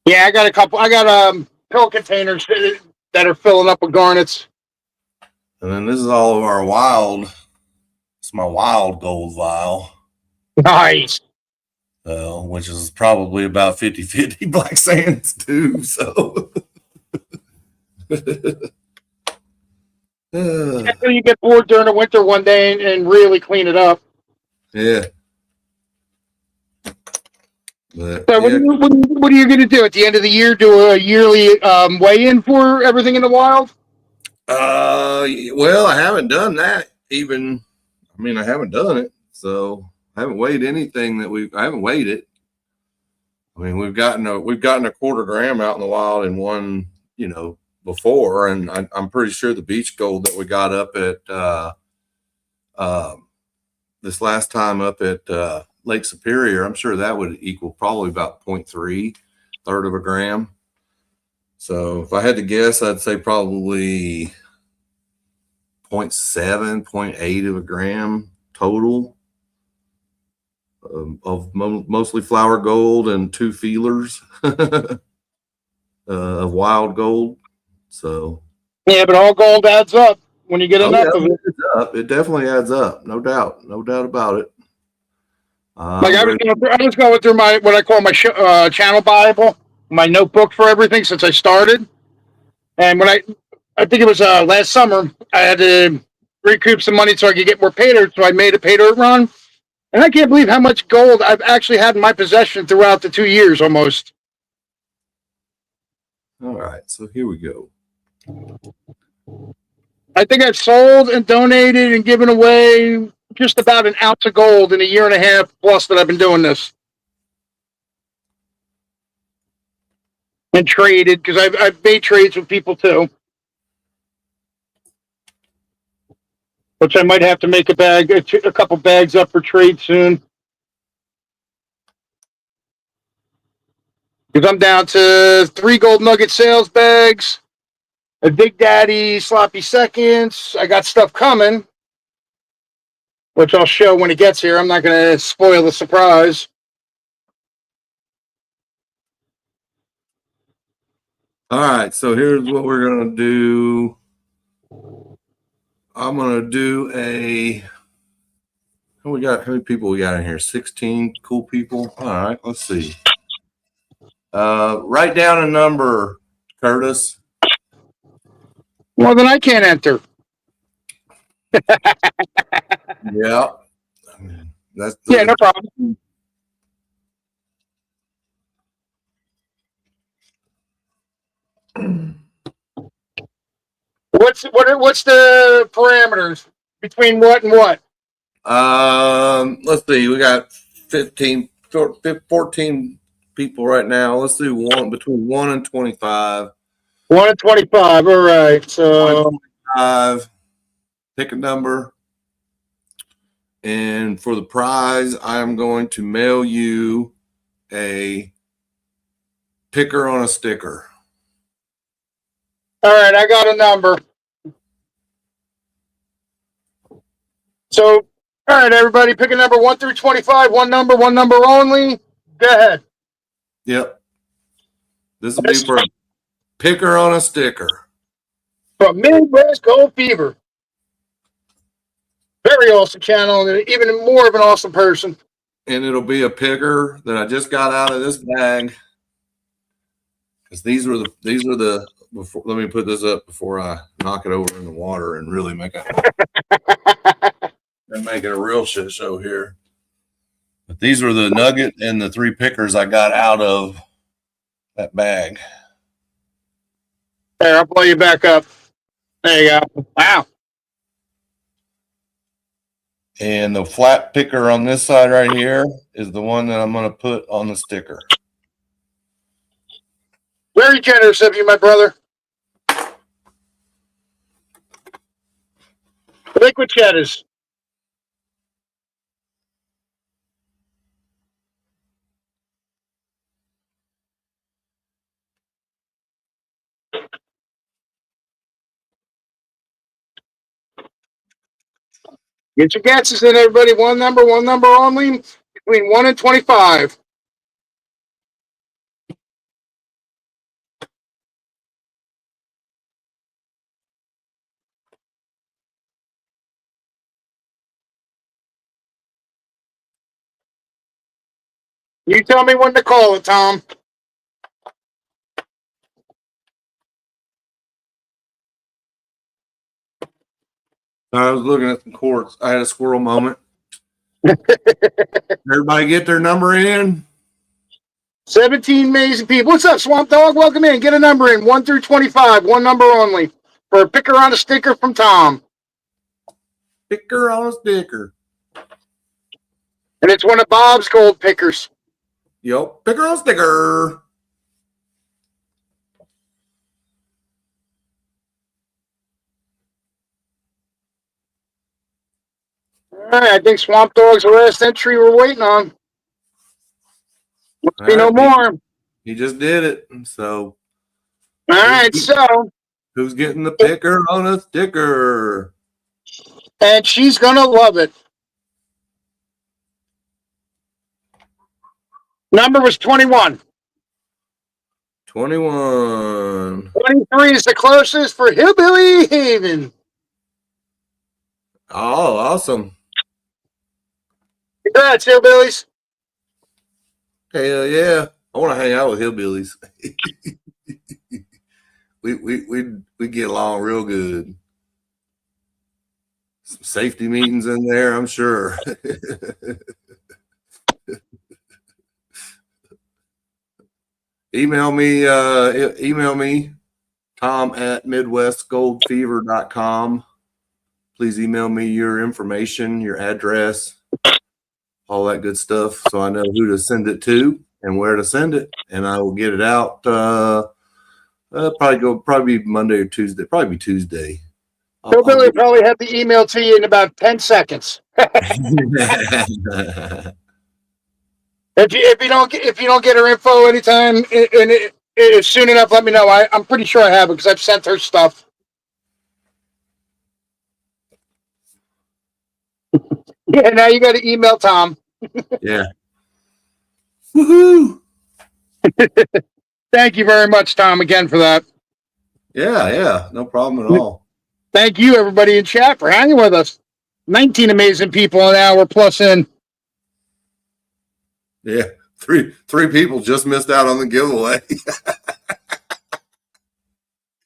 Yeah, I got a couple. I got pill containers that are filling up with garnets. And then this is all of our wild. It's my wild gold vial. Nice. Which is probably about 50-50 black sands too. So After you get bored during the winter one day and really clean it up. Yeah. But, so yeah. What are you going to do at the end of the year? Do a yearly weigh-in for everything in the wild? Well, I haven't done that even. I mean, I haven't done it, so I haven't weighed anything I haven't weighed it. I mean, we've gotten a quarter gram out in the wild in one, before, and I'm pretty sure the beach gold that we got up at this last time up at Lake Superior, I'm sure that would equal probably about 0.3, third of a gram. So if I had to guess, I'd say probably 0.7, 0.8 of a gram total. of mostly flower gold and 2 feelers of wild gold. So Yeah, but all gold adds up when you get oh enough yeah, of it. it definitely adds up, no doubt about it. Like I was going through my what I call my channel Bible, my notebook for everything since I started. And when I think it was last summer, I had to recoup some money so I could get more pay dirt. So I made a pay dirt run, and I can't believe how much gold I've actually had in my possession throughout the 2 years almost. All right, so here we go. I think I've sold and donated and given away just about an ounce of gold in a year and a half plus that I've been doing this. And traded, because I've made trades with people too. Which I might have to make a couple bags up for trade soon. Because I'm down to 3 gold nugget sales bags, a Big Daddy sloppy seconds. I got stuff coming, which I'll show when it gets here. I'm not going to spoil the surprise. All right, so here's what we're gonna do. I'm gonna do a. How many people we got in here? 16 cool people. All right, let's see. Write down a number, Curtis. Well, then I can't enter. Yeah, that's Yeah, no problem. What's the parameters between what and what? Let's see. We got 14 people right now. Let's do one between 1 and 25. 1 and 25. All right. So 5. Pick a number. And for the prize, I am going to mail you a picker on a sticker. all right, I got a number. So, all right, everybody, pick a number 1 through 25. One number only. Go ahead. Yep. This will be for a picker on a sticker. From Midwest Gold Fever. Very awesome channel, and even more of an awesome person. And it'll be a picker that I just got out of this bag. Because these were the before, let me put this up before I knock it over in the water and really make it a real shit show here. But these were the nugget and the 3 pickers I got out of that bag. There, I'll blow you back up. There you go. Wow. And the flat picker on this side right here is the one that I'm going to put on the sticker. Very generous of you, my brother. Liquid cheddars. Get your guesses in, everybody. One number only. Between 1 and 25. You tell me when to call it, Tom. I was looking at the quartz. I had a squirrel moment. Everybody get their number in. 17 amazing people. What's up, Swamp Dog? Welcome in. Get a number in 1 through 25. One number only. For a picker on a sticker from Tom. Picker on a sticker. And it's one of Bob's gold pickers. Yep. Picker on a sticker. All right, I think Swamp Dog's the last entry we're waiting on. Must be no more. He just did it. So, all right, so who's getting the picker on a sticker? And she's gonna love it. Number was 21. 21. 23 is the closest for Hillbilly Haven. Oh, awesome. Congrats, Hillbillies. Hell yeah. I want to hang out with hillbillies. we get along real good. Some safety meetings in there, I'm sure. Email me, Tom at midwestgoldfever.com. Please email me your information, your address, all that good stuff, so I know who to send it to and where to send it, and I will get it out. Probably Monday or Tuesday. Probably be Tuesday. Hillbilly will probably have the email to you in about 10 seconds. If you don't get her info anytime and it's soon enough, let me know. I'm pretty sure I have it because I've sent her stuff. Yeah, now you got to email Tom. Yeah. Woohoo! Thank you very much, Tom, again for that. Yeah, no problem at all. Thank you, everybody in chat, for hanging with us. 19 amazing people an hour plus in. Yeah, three people just missed out on the giveaway.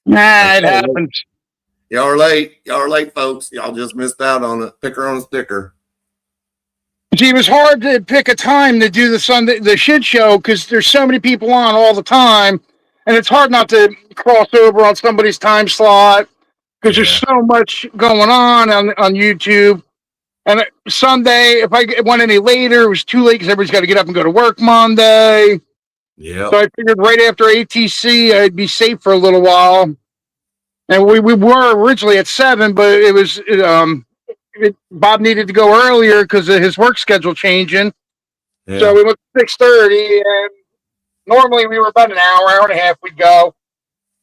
It happens. Y'all are late. Y'all are late, folks. Y'all just missed out on it. Picker on a sticker. See, it was hard to pick a time to do the shit show because there's so many people on all the time, and it's hard not to cross over on somebody's time slot because there's so much going on YouTube. And Sunday, if I went any later, it was too late because everybody's got to get up and go to work Monday. Yeah. So I figured right after ATC, I'd be safe for a little while. And we were originally at 7, but it was Bob needed to go earlier because of his work schedule changing. Yeah. So we went to 6:30, and normally we were about an hour and a half. We'd go.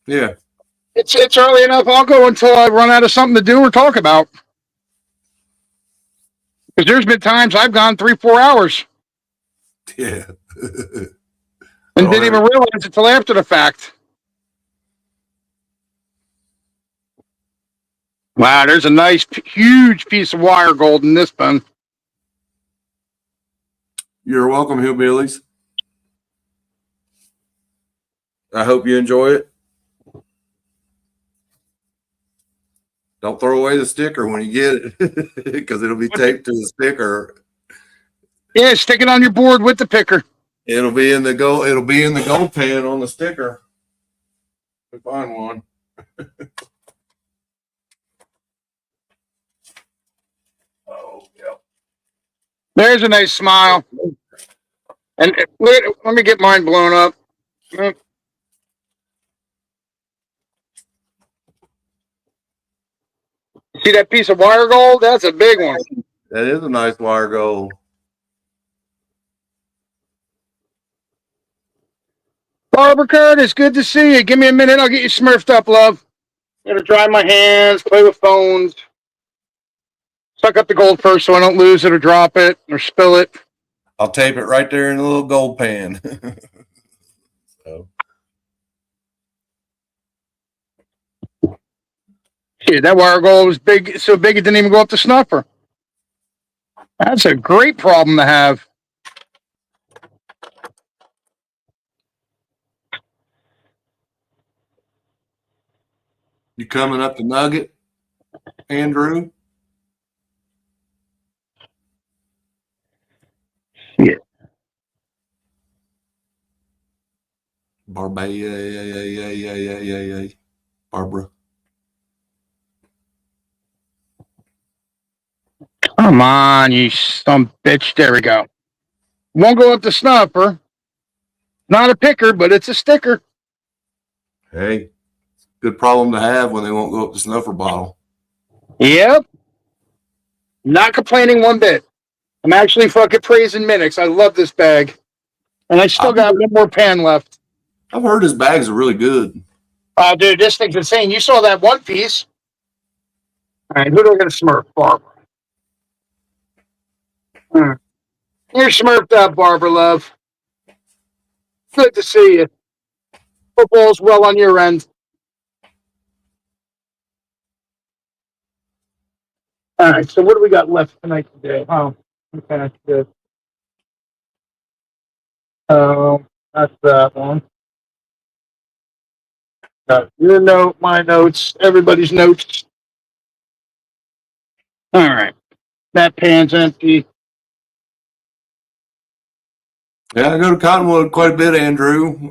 Yeah. It's early enough. I'll go until I run out of something to do or talk about. Because there's been times I've gone 3-4 hours. Yeah. And didn't even realize it until after the fact. Wow, there's a nice, huge piece of wire gold in this bin. You're welcome, hillbillies. I hope you enjoy it. Don't throw away the sticker when you get it, because it'll be taped to the sticker. Yeah, stick it on your board with the picker. It'll be in the gold. It'll be in the gold pan on the sticker. We find one. Oh, yeah. There's a nice smile. And let me get mine blown up. See that piece of wire gold? That's a big one. That is a nice wire gold. Barbara Curtis, good to see you. Give me a minute. I'll get you smurfed up, love. I'm gonna dry my hands, play with phones. Suck up the gold first so I don't lose it or drop it or spill it. I'll tape it right there in the little gold pan. So. Shit, that wire gold was big, so big it didn't even go up the snuffer. That's a great problem to have. You coming up to Nugget, Andrew? Yeah. Barbara. Come on, you some bitch. There we go. Won't go up the snuffer. Not a picker, but it's a sticker. Hey, good problem to have when they won't go up the snuffer bottle. Yep. Not complaining one bit. I'm actually fucking praising Minix. I love this bag. And I still got one more pan left. I've heard his bags are really good. Oh, dude, this thing's insane. You saw that one piece. All right, who do I going to smurf? Barbara. You're smurfed up, Barbara, love. Good to see you. Football's well on your end. All right, so what do we got left tonight today? Oh, okay, good. That's that one. Your note, my notes, everybody's notes. All right, that pan's empty. Yeah, I go to Cottonwood quite a bit, Andrew.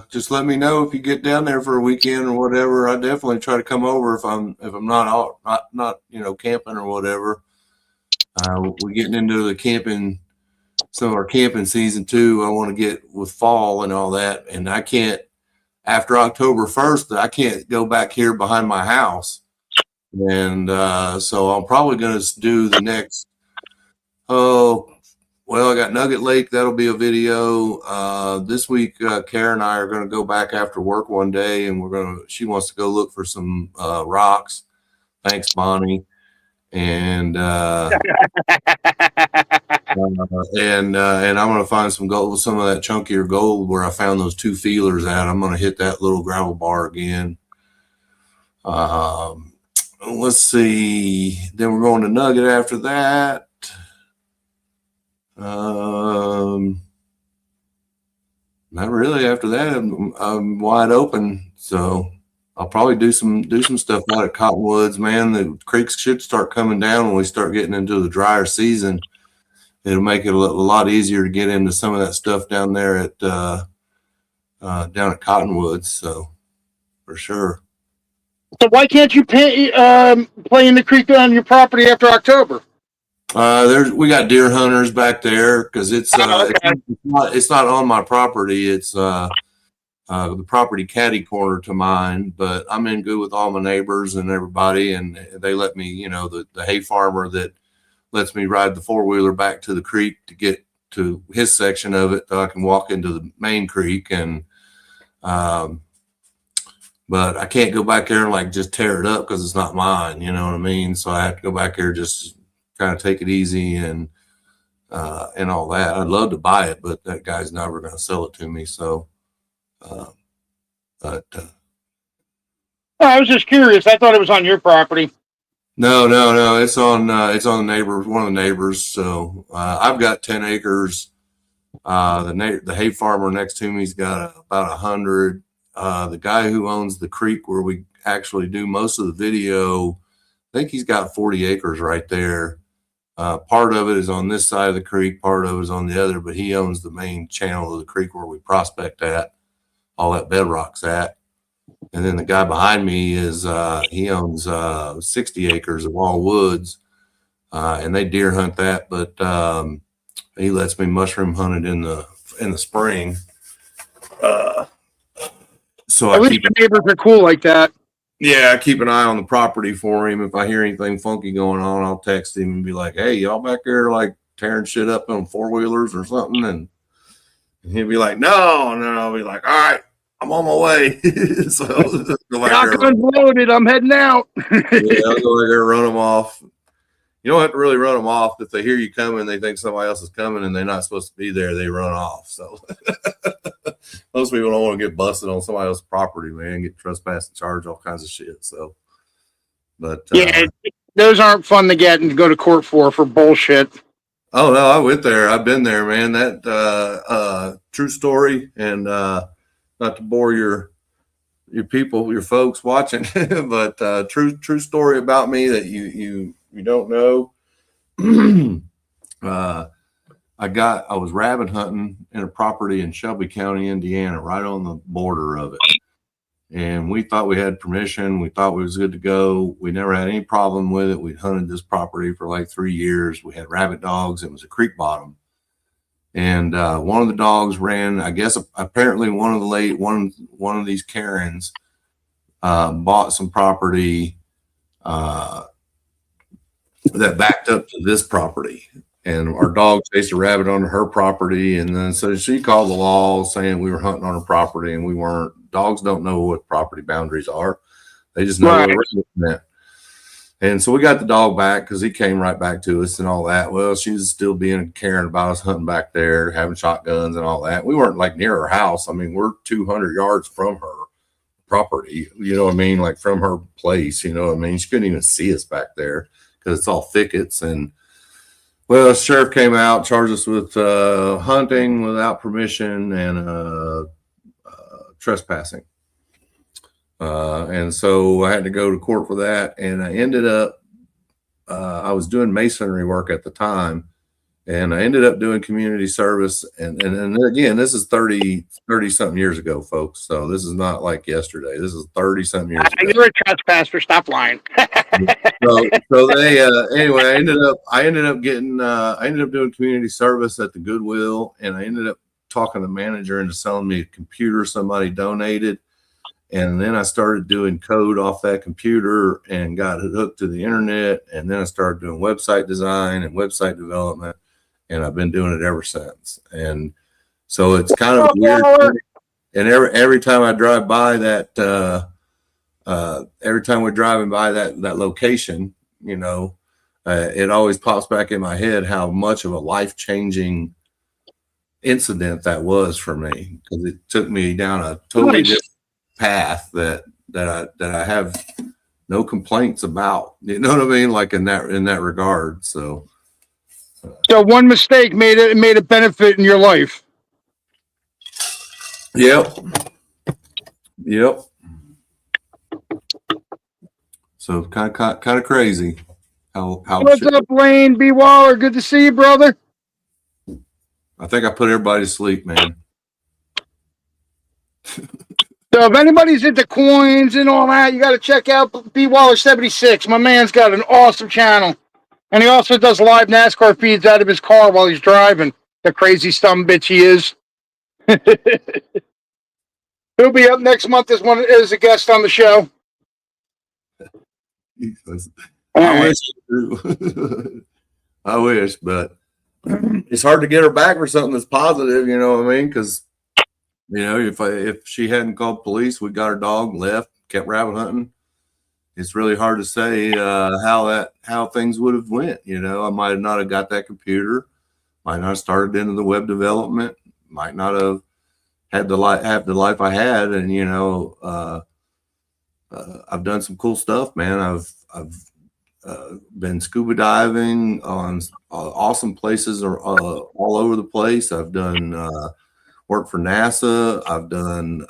Just let me know if you get down there for a weekend or whatever. I definitely try to come over if I'm not out, not camping or whatever. We're getting into the camping, some of our camping season too. I want to get with fall and all that, and I can't after October 1st. I can't go back here behind my house, and so I'm probably going to do the next. Oh, well, I got Nugget Lake. That'll be a video. This week, Kara and I are going to go back after work one day, and she wants to go look for some rocks. Thanks, Bonnie. And I'm going to find some gold, some of that chunkier gold where I found those 2 feelers at. I'm going to hit that little gravel bar again. Let's see. Then we're going to Nugget after that. Not really. After that, I'm wide open. So I'll probably do some stuff out at Cottonwoods, man. The creeks should start coming down when we start getting into the drier season. It'll make it a lot easier to get into some of that stuff down there at down at Cottonwoods. So for sure. So why can't you play in the creek on your property after October? We got deer hunters back there because it's not on my property. It's the property catty corner to mine, but I'm in good with all my neighbors and everybody, and they let me, the hay farmer that lets me ride the 4-wheeler back to the creek to get to his section of it, so I can walk into the main creek. And but I can't go back there and just tear it up because it's not mine. You know what I mean? So I have to go back there just kind of take it easy and all that. I'd love to buy it, but that guy's never going to sell it to me. So, I was just curious. I thought it was on your property. No. It's on the neighbor, one of the neighbors. So I've got 10 acres. The hay farmer next to me's got about 100. The guy who owns the creek where we actually do most of the video, I think he's got 40 acres right there. Part of it is on this side of the creek, part of it is on the other, but he owns the main channel of the creek where we prospect at, all that bedrock's at. And then the guy behind me he owns 60 acres of all woods, and they deer hunt that, but he lets me mushroom hunt it in the spring. So at least the neighbors are cool like that. Yeah, I keep an eye on the property for him. If I hear anything funky going on, I'll text him and be like, "Hey, y'all back there tearing shit up on 4-wheelers or something?" And he'll be like, "No." I'll be like, "All right, I'm on my way." So shotgun's loaded. I'm heading out. Yeah, I'll go there, run them off. You don't have to really run them off. If they hear you coming, they think somebody else is coming and they're not supposed to be there, they run off. So most people don't want to get busted on somebody else's property, man, get trespassed and charged all kinds of shit. So, but yeah, those aren't fun to get and to go to court for bullshit. Oh no, I went there. I've been there, man. That true story, and not to bore your people, your folks watching, but true story about me that you don't know. I was rabbit hunting in a property in Shelby County, Indiana, right on the border of it. And we thought we had permission. We thought we was good to go. We never had any problem with it. We'd hunted this property for 3 years. We had rabbit dogs. It was a creek bottom. And one of the dogs ran, I guess, apparently one of these Karens bought some property that backed up to this property. And our dog chased a rabbit onto her property. And then so she called the law saying we were hunting on her property and we weren't. Dogs don't know what property boundaries are. They just know where we're at. And so we got the dog back because he came right back to us and all that. Well, she was still being caring about us, hunting back there, having shotguns and all that. We weren't like near her house. I mean, we're 200 yards from her property, you know what I mean? Like from her place, you know what I mean? She couldn't even see us back there because it's all thickets. And well, the sheriff came out, charged us with hunting without permission and trespassing. And so I had to go to court for that. And I ended up, I was doing masonry work at the time, and I ended up doing community service. And again, this is 30 something years ago, folks. So this is not like yesterday. This is 30 something years ago. You're a trespasser. Stop lying. so they anyway, I ended up doing community service at the Goodwill, and I ended up talking the manager into selling me a computer somebody donated. And then I started doing code off that computer and got it hooked to the internet. And then I started doing website design and website development, and I've been doing it ever since. And so it's kind of weird. And every time I drive by that, every time we're driving by that location, you know, it always pops back in my head how much of a life-changing incident that was for me, because it took me down a totally different path that I have no complaints about. You know what I mean? Like in that regard. So one mistake made a benefit in your life. Yep. So kind of crazy. How What's up, Lane B. Waller? Good to see you, brother. I think I put everybody to sleep, man. So if anybody's into coins and all that, you got to check out B. Waller 76. My man's got an awesome channel, and he also does live NASCAR feeds out of his car while he's driving. The crazy bitch he is. He'll be up next month as a guest on the show. I wish, but it's hard to get her back for something that's positive. You know what I mean? Because you know, if she hadn't called police, we got her dog, left, kept rabbit hunting. It's really hard to say how things would have went. You know, I might not have got that computer, might not have started into the web development, might not have had the life I had. And you know, I've done some cool stuff, man. I've been scuba diving on awesome places all over the place. I've done work for NASA. I've done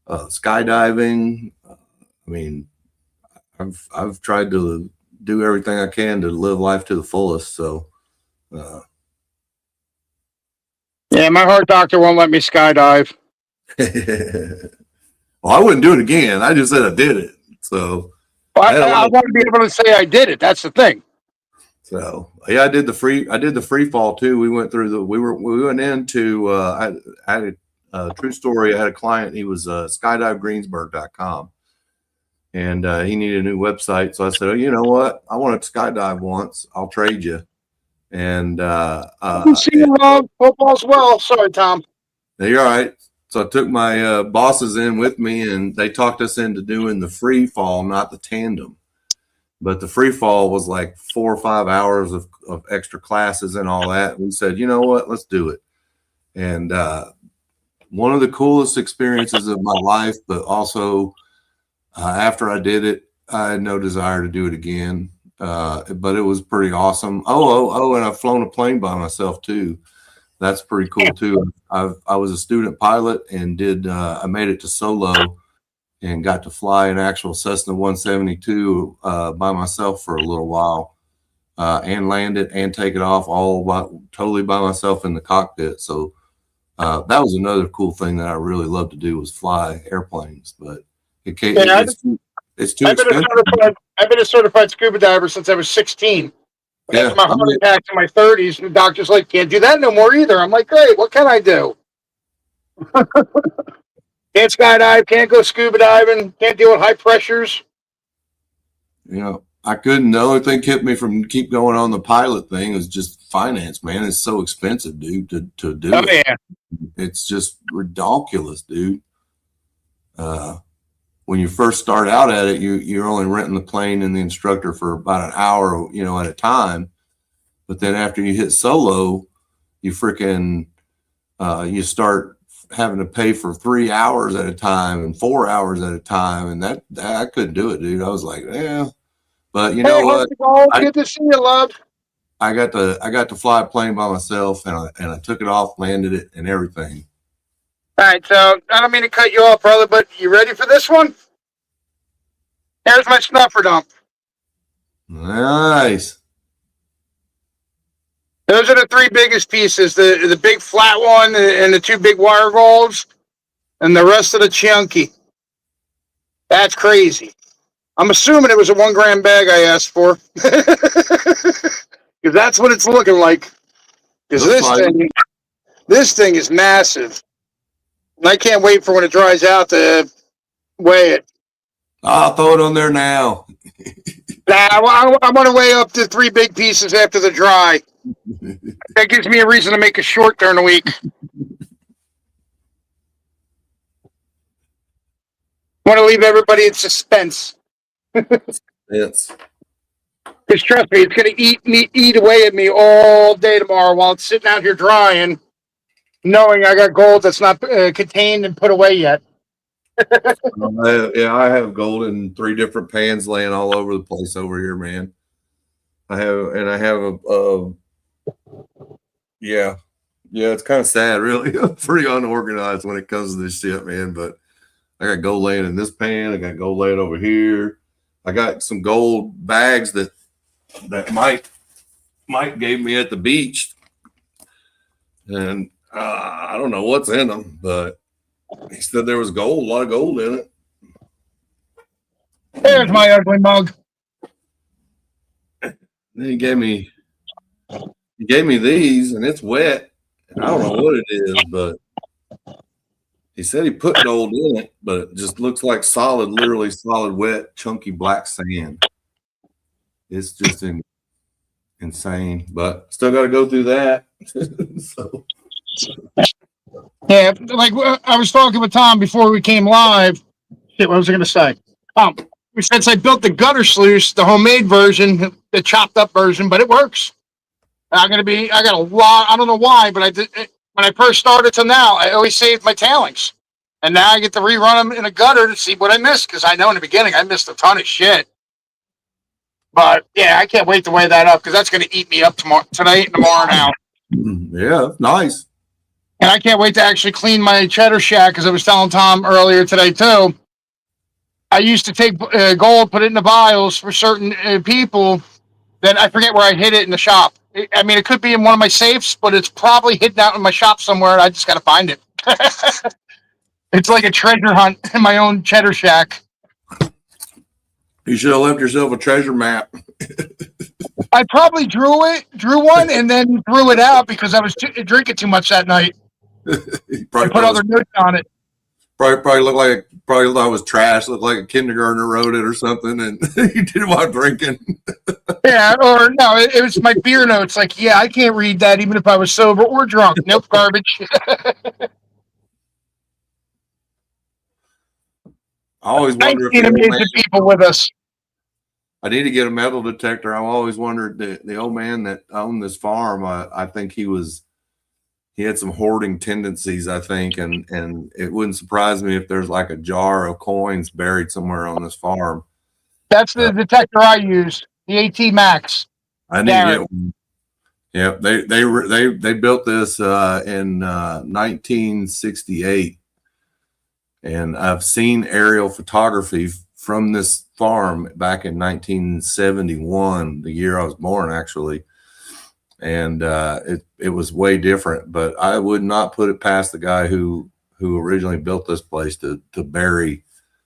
skydiving. I mean, I've tried to do everything I can to live life to the fullest. So, yeah, my heart doctor won't let me skydive. Well, I wouldn't do it again. I just said I did it. So, I want to be able to say I did it. That's the thing. So yeah, I did the free fall too. We went through we went into I had a true story. I had a client. He was skydivegreensburg.com, and he needed a new website. So I said, oh, you know what? I want to skydive once. I'll trade you. And see you around. Hope all's well. Sorry, Tom. You're all right. So I took my bosses in with me, and they talked us into doing the free fall, not the tandem. But the free fall was like 4 or 5 hours of extra classes and all that. We said, you know what, let's do it. And one of the coolest experiences of my life, but also after I did it, I had no desire to do it again. But it was pretty awesome. And I've flown a plane by myself too. That's pretty cool too. I was a student pilot and I made it to solo and got to fly an actual Cessna 172 by myself for a little while, and land it and take it off totally by myself in the cockpit. So that was another cool thing that I really love to do, was fly airplanes. But it's too expensive. I've been a certified scuba diver since I was 16. After my heart attack in my 30s, and the doctor's like, can't do that no more either. I'm like, great, what can I do? Can't skydive, can't go scuba diving, can't deal with high pressures. You know, I couldn't. The only thing kept me from keep going on the pilot thing was just finance, man. It's so expensive, dude, to do it. Yeah. It's just ridiculous, dude. when you first start out at it, you're only renting the plane and the instructor for about an hour, at a time. But then after you hit solo, you freaking you start having to pay for 3 hours at a time and 4 hours at a time, and that I couldn't do it, dude. I was like, yeah. But you know what? Good to see you, love. I got to fly a plane by myself, and I took it off, landed it, and everything. All right, so I don't mean to cut you off, brother, but you ready for this one? Here's my snuffer dump. Nice. Those are the three biggest pieces: the big flat one and the two big wire rolls, and the rest of the chunky. That's crazy. I'm assuming it was a 1 gram bag I asked for, because that's what it's looking like. Because this thing is massive, and I can't wait for when it dries out to weigh it. I'll throw it on there now. Nah, I want to weigh up to 3 big pieces after the dry. That gives me a reason to make a short during the week. Want to leave everybody in suspense. Yes. Because trust me, it's going to eat away at me all day tomorrow while it's sitting out here drying, knowing I got gold that's not contained and put away yet. I have gold in 3 different pans laying all over the place over here, man. I have it's kind of sad, really. I'm pretty unorganized when it comes to this shit, man. But I got gold laying in this pan. I got gold laying over here. I got some gold bags that Mike gave me at the beach, and I don't know what's in them, but he said there was gold, a lot of gold in it. There's my ugly mug. Then he gave me these, and it's wet. And I don't know what it is, but he said he put gold in it, but it just looks like literally solid, wet, chunky black sand. It's just insane, but still got to go through that. So. Yeah, like I was talking with Tom before we came live. Shit, what was I going to say? Since I built the gutter sluice, the homemade version, the chopped up version, but it works. I got a lot. I don't know why, but I did when I first started to now. I always saved my tailings, and now I get to rerun them in a gutter to see what I missed, because I know in the beginning I missed a ton of shit. But yeah, I can't wait to weigh that up, because that's going to eat me up tonight and tomorrow now. Yeah, nice. And I can't wait to actually clean my cheddar shack, because I was telling Tom earlier today too. I used to take gold, put it in the vials for certain people. Then I forget where I hid it in the shop. It could be in one of my safes, but it's probably hidden out in my shop somewhere, and I just got to find it. It's like a treasure hunt in my own cheddar shack. You should have left yourself a treasure map. I probably drew one, and then threw it out because I was drinking too much that night. I put other notes on it. Probably thought it was trash. Looked like a kindergartner wrote it or something, and you did it while drinking. Yeah, or no, it was my beer notes. Like, yeah, I can't read that even if I was sober or drunk. Nope, garbage. I always wonder if amazing people with us. I need to get a metal detector. I've always wondered the old man that owned this farm. I think he had some hoarding tendencies, I think, and it wouldn't surprise me if there's like a jar of coins buried somewhere on this farm. That's the detector I use, the AT Max. I need to get one. Yeah, they built this in 1968, and I've seen aerial photography from this farm back in 1971, the year I was born, actually. And it was way different, but I would not put it past the guy who originally built this place to bury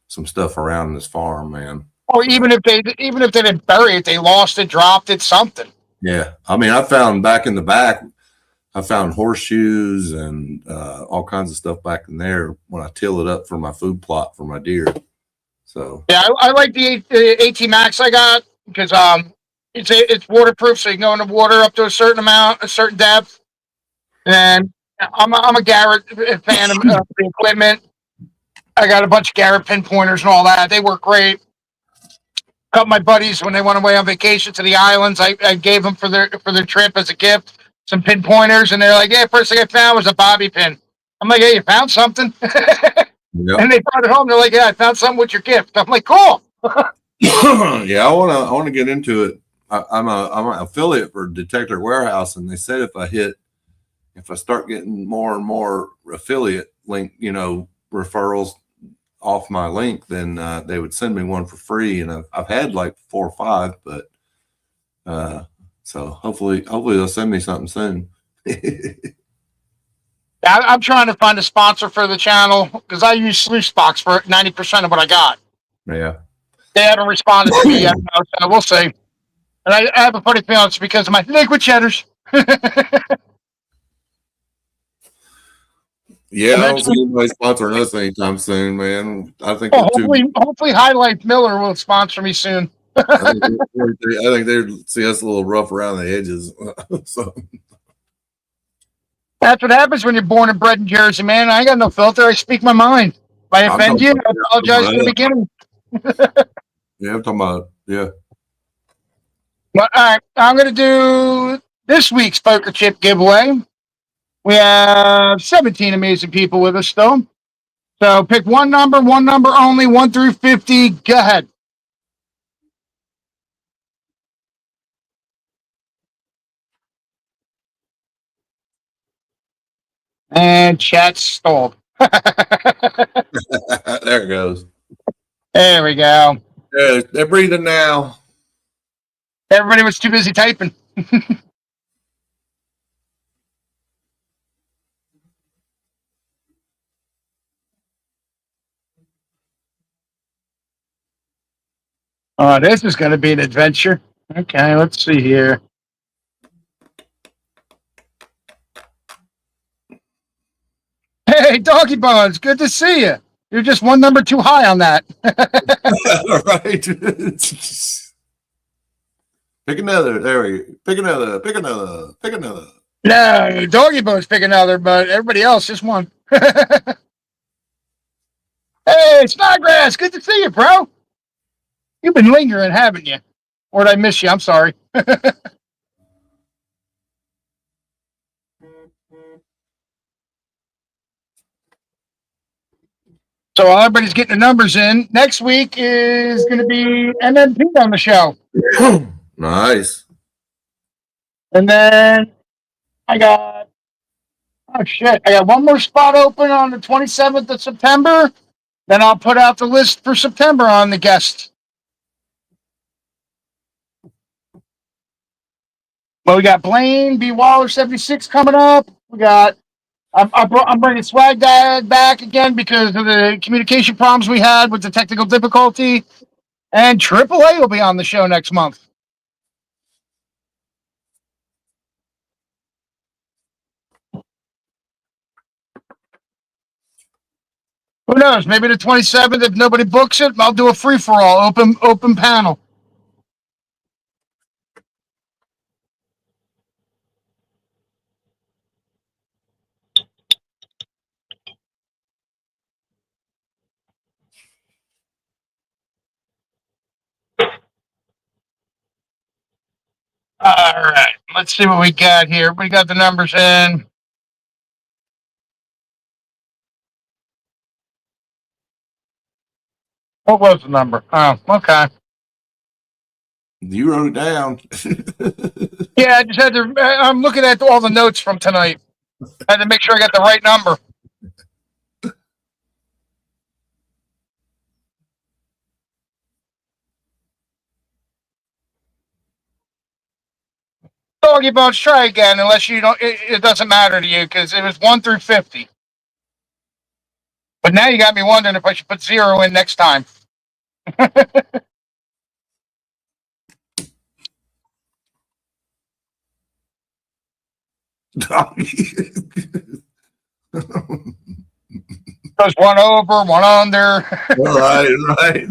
some stuff around this farm, man. Or even if they didn't bury it, they lost it, dropped it, something. Yeah, I found back in the back, I found horseshoes and all kinds of stuff back in there when I till it up for my food plot for my deer. So yeah, I like the AT Max I got because it's waterproof, so you can go in the water up to a certain amount, a certain depth. And I'm a Garrett fan of the equipment. I got a bunch of Garrett pinpointers and all that. They work great. A couple of my buddies, when they went away on vacation to the islands, I gave them for their trip as a gift some pinpointers, and they're like, "Yeah, first thing I found was a bobby pin." I'm like, "Hey, you found something?" Yep. And they brought it home. They're like, "Yeah, I found something with your gift." I'm like, "Cool." Yeah, I wanna get into it. I'm an affiliate for Detector Warehouse, and they said if I start getting more and more affiliate link, referrals off my link, then they would send me one for free. And I've had like 4 or 5, but so hopefully they'll send me something soon. I'm trying to find a sponsor for the channel because I use Sluicebox for 90% of what I got. Yeah. They haven't responded to me yet, so we'll see. And I have a funny feeling it's because of my liquid cheddars. Yeah, I don't see anybody sponsoring us anytime soon, man. I think well, hopefully High Life Miller will sponsor me soon. I think they see us a little rough around the edges. So That's what happens when you're born and bred in Jersey, man. I ain't got no filter. I speak my mind. If I offend you, I apologize from the beginning. Yeah, I'm talking about, yeah. But, all right, I'm going to do this week's poker chip giveaway. We have 17 amazing people with us, though. So pick one number only, 1 through 50. Go ahead. And chat stalled. There it goes. There we go. Yeah, they're breathing now. Everybody was too busy typing. Oh, this is going to be an adventure. Okay, let's see here. Hey, Doggy Bones, good to see you. You're just one number too high on that. Right. Pick another. There we go. Pick another. Pick another. Pick another. No, Doggy Bones pick another, but everybody else just one. Hey, Snodgrass, good to see you, bro. You've been lingering, haven't you? Or did I miss you? I'm sorry. So while everybody's getting the numbers in, next week is going to be MMP on the show. Nice. And then I got one more spot open on the 27th of September. Then I'll put out the list for September on the guests. Well, we got Blaine B. Waller 76 coming up. We got I'm bringing Swag Dad back again because of the communication problems we had with the technical difficulty. And AAA will be on the show next month. Who knows? Maybe the 27th, if nobody books it, I'll do a free-for-all, open panel. All right, let's see what we got here. We got the numbers in. What was the number? Oh, okay. You wrote it down. Yeah, I just had to. I'm looking at all the notes from tonight. I had to make sure I got the right number. Doggy Bones, try again, unless you don't. It doesn't matter to you because it was 1 through 50. But now you got me wondering if I should put 0 in next time. There's one over, one under. Right.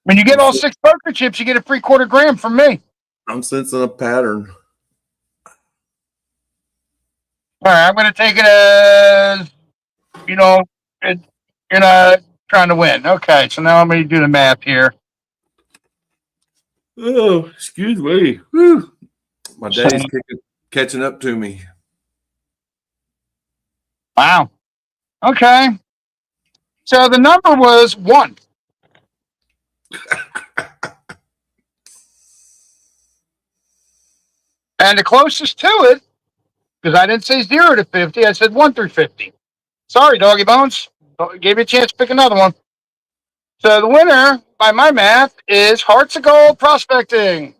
When you get all 6 poker chips, you get a free $0.25 from me. I'm sensing a pattern. All right, I'm going to take it as, you're not trying to win. Okay, so now I'm going to do the math here. Oh, excuse me. Whew. My So, day's catching up to me. wow. Okay. So the number was 1. And the closest to it, because I didn't say 0 to 50, I said 1 through 50. Sorry, Doggy Bones. Gave you a chance to pick another one. So the winner, by my math, is Hearts of Gold Prospecting.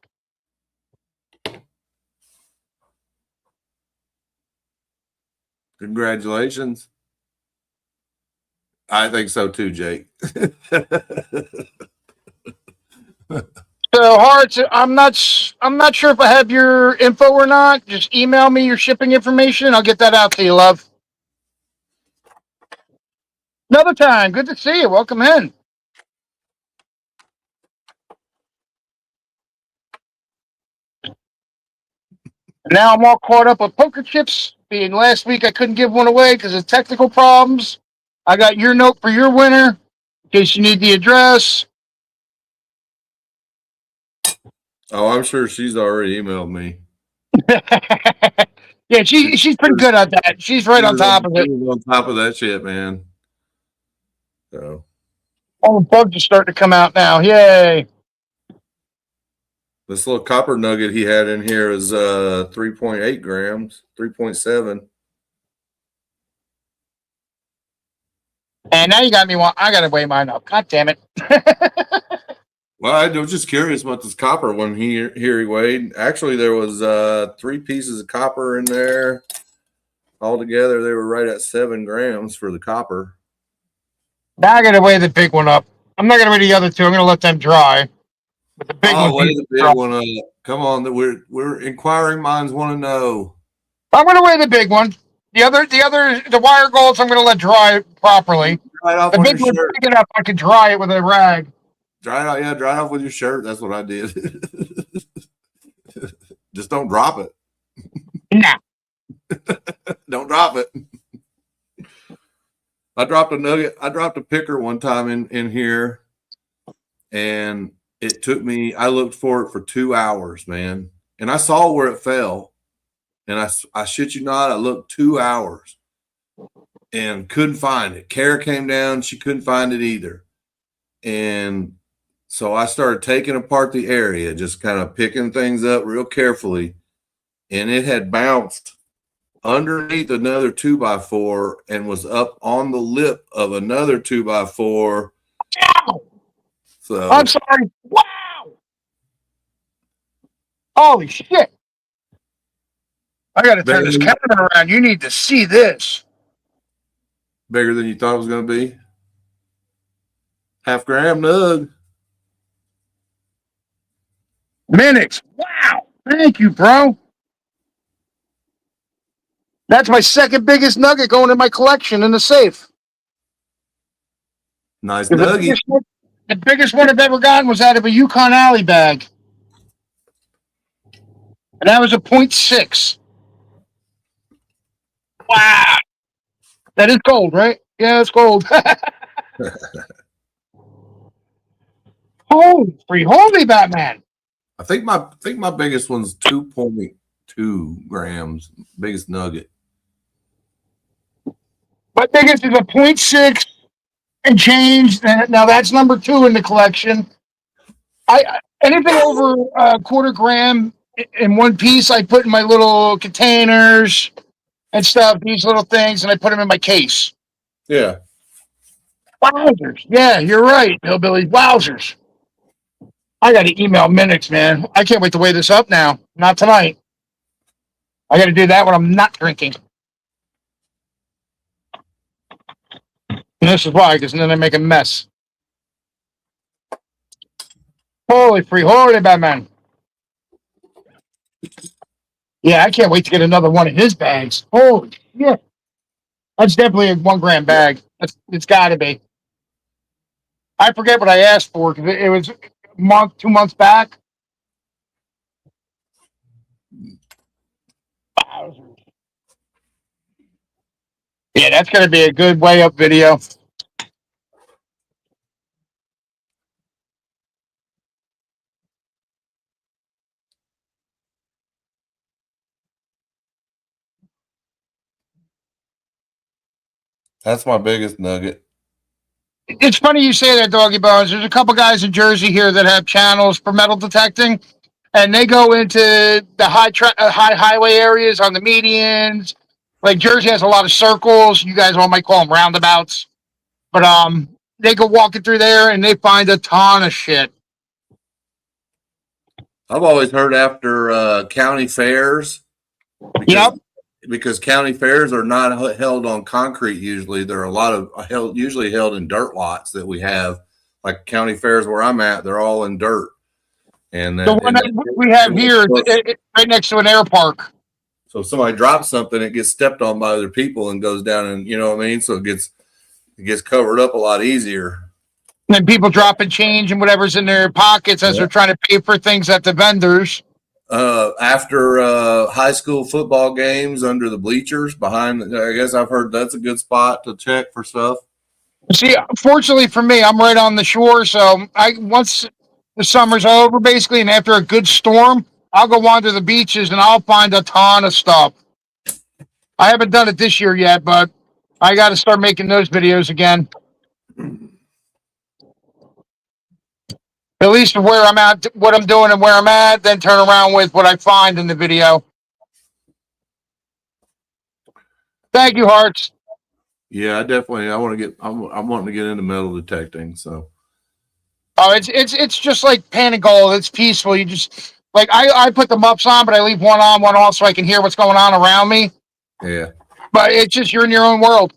Congratulations. I think so too, Jake. So Hearts, I'm not sure if I have your info or not. Just email me your shipping information. I'll get that out to you, love. Another time. Good to see you. Welcome in. Now I'm all caught up with poker chips. Being last week I couldn't give one away because of technical problems. I got your note for your winner in case you need the address. Oh, I'm sure she's already emailed me. Yeah, she's pretty good at that. She's right on top of it. She was on top of that shit, man. So All the bugs are starting to come out now. Yay. this little copper nugget he had in here is 3.8 grams, 3.7. And now you got me. I got to weigh mine up. God damn it. Well, I was just curious about this copper one here he weighed. Actually, there was 3 pieces of copper in there. Altogether, they were right at 7 grams for the copper. Now I got to weigh the big one up. I'm not going to weigh the other two. I'm going to let them dry. But the big one. Weigh the big one up. Come on, we're inquiring minds want to know. I'm going to weigh the big one. The wire golds, I'm going to let dry properly. Dry it off the on big your one's shirt. big enough I could dry it with a rag. Dry it out, yeah. Dry it off with your shirt. That's what I did. Just don't drop it. Nah. Don't drop it. I dropped a nugget. I dropped a picker one time in here, and it took me. I looked for it for 2 hours, man, and I saw where it fell, and I shit you not, I looked 2 hours and couldn't find it. Kara came down, she couldn't find it either, and so I started taking apart the area, just kind of picking things up real carefully, and it had bounced underneath another 2x4 and was up on the lip of another 2x4. Ow! So I'm sorry. Wow! Holy shit! I got to turn this camera around. You need to see this. Bigger than you thought it was going to be. 0.5 gram nug. Minix. Wow! Thank you, bro. That's my second biggest nugget going in my collection in the safe. Nice The nugget. biggest one I've ever gotten was out of a Yukon Alley bag. And that was a 0.6. Wow. That is gold, right? Yeah, it's gold. Holy Batman. I think my biggest one's 2.2 grams. Biggest nugget. My biggest is a 0.6 and change. Now that's number 2 in the collection. Anything over a quarter gram in one piece, I put in my little containers and stuff, these little things, and I put them in my case. Yeah. Wowzers. Yeah, you're right, Hillbilly. Wowzers. I got to email Minix, man. I can't wait to weigh this up now. Not tonight. I got to do that when I'm not drinking. And this is why, because then I make a mess. Holy Batman. Yeah, I can't wait to get another one of his bags. Holy shit. That's definitely a 1 gram bag. It's got to be. I forget what I asked for because it was a month, 2 months back. Yeah, that's going to be a good way up video. That's my biggest nugget. It's funny you say that, Doggy Bones. There's a couple guys in Jersey here that have channels for metal detecting, and they go into the high highway areas on the medians. Like Jersey has a lot of circles. You guys all might call them roundabouts, but they go walking through there and they find a ton of shit. I've always heard after county fairs because Yep. because county fairs are not held on concrete usually. There are a lot of usually held in dirt lots that we have. Like county fairs where I'm at, they're all in dirt. And The then one that we have here is right next to an air park. so if somebody drops something, it gets stepped on by other people and goes down, and you know what I mean. So it gets covered up a lot easier. And then people dropping change and whatever's in their pockets as they're trying to pay for things at the vendors. After high school football games under the bleachers behind, I guess I've heard that's a good spot to check for stuff. See, fortunately for me, I'm right on the shore, so once the summer's over, basically, and after a good storm, I'll go wander the beaches and I'll find a ton of stuff. I haven't done it this year yet, but I got to start making those videos again. At least where I'm at, what I'm doing, and where I'm at, then turn around with what I find in the video. Thank you, Hearts. Yeah, I want to get. I'm wanting to get into metal detecting. So. Oh, it's just like pan and gold. It's peaceful. You just like I put the muffs on, but I leave one on, one off, so I can hear what's going on around me. Yeah. But it's just you're in your own world.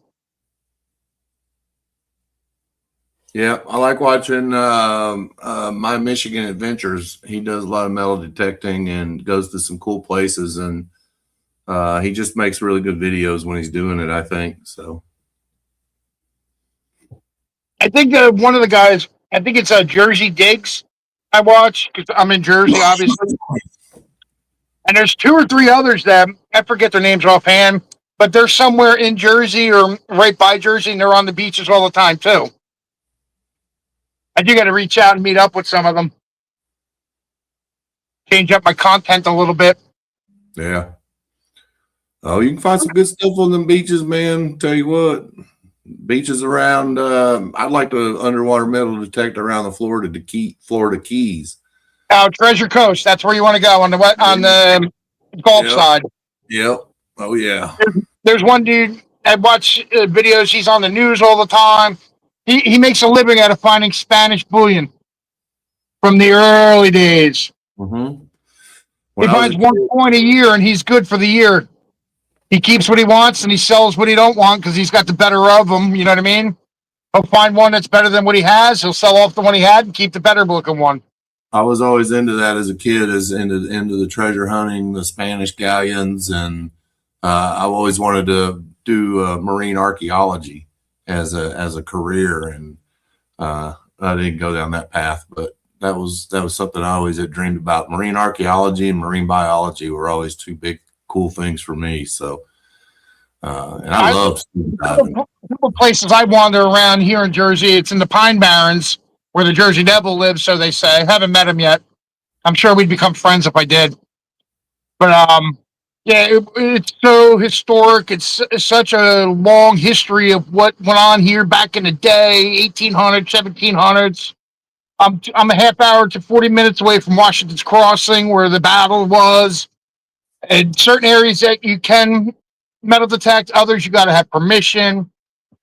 Yeah, I like watching My Michigan Adventures. He does a lot of metal detecting and goes to some cool places, and he just makes really good videos when he's doing it, I think. So I think one of the guys, I think it's Jersey Diggs. I watch because I'm in Jersey, obviously, and there's two or three others that I forget their names offhand, but they're somewhere in Jersey or right by Jersey, and they're on the beaches all the time too. I do got to reach out and meet up with some of them, change up my content a little bit. yeah. Oh, you can find some good stuff on them beaches, man. Tell you what, beaches around. I'd like to underwater metal detect around the Florida Keys. Treasure Coast. That's where you want to go on the Gulf side. Yep. Oh yeah. There's one dude I watch videos. He's on the news all the time. He makes a living out of finding Spanish bullion from the early days. Mm-hmm. He finds 1 point a year, and he's good for the year. He keeps what he wants, and he sells what he don't want because he's got the better of them. You know what I mean? He'll find one that's better than what he has. He'll sell off the one he had and keep the better looking one. I was always into that as a kid, as into the treasure hunting, the Spanish galleons, and I've always wanted to do marine archaeology as a career, and I didn't go down that path, but that was something I always had dreamed about. Marine archaeology and marine biology were always two big cool things for me. So, and I love diving. A couple places I wander around here in Jersey. It's in the Pine Barrens where the Jersey Devil lives, so they say. I haven't met him yet. I'm sure we'd become friends if I did. But yeah, it's so historic. It's such a long history of what went on here back in the day, 1800s, 1700s. I'm a half hour to 40 minutes away from Washington's Crossing, where the battle was. And certain areas that you can metal detect, others you got to have permission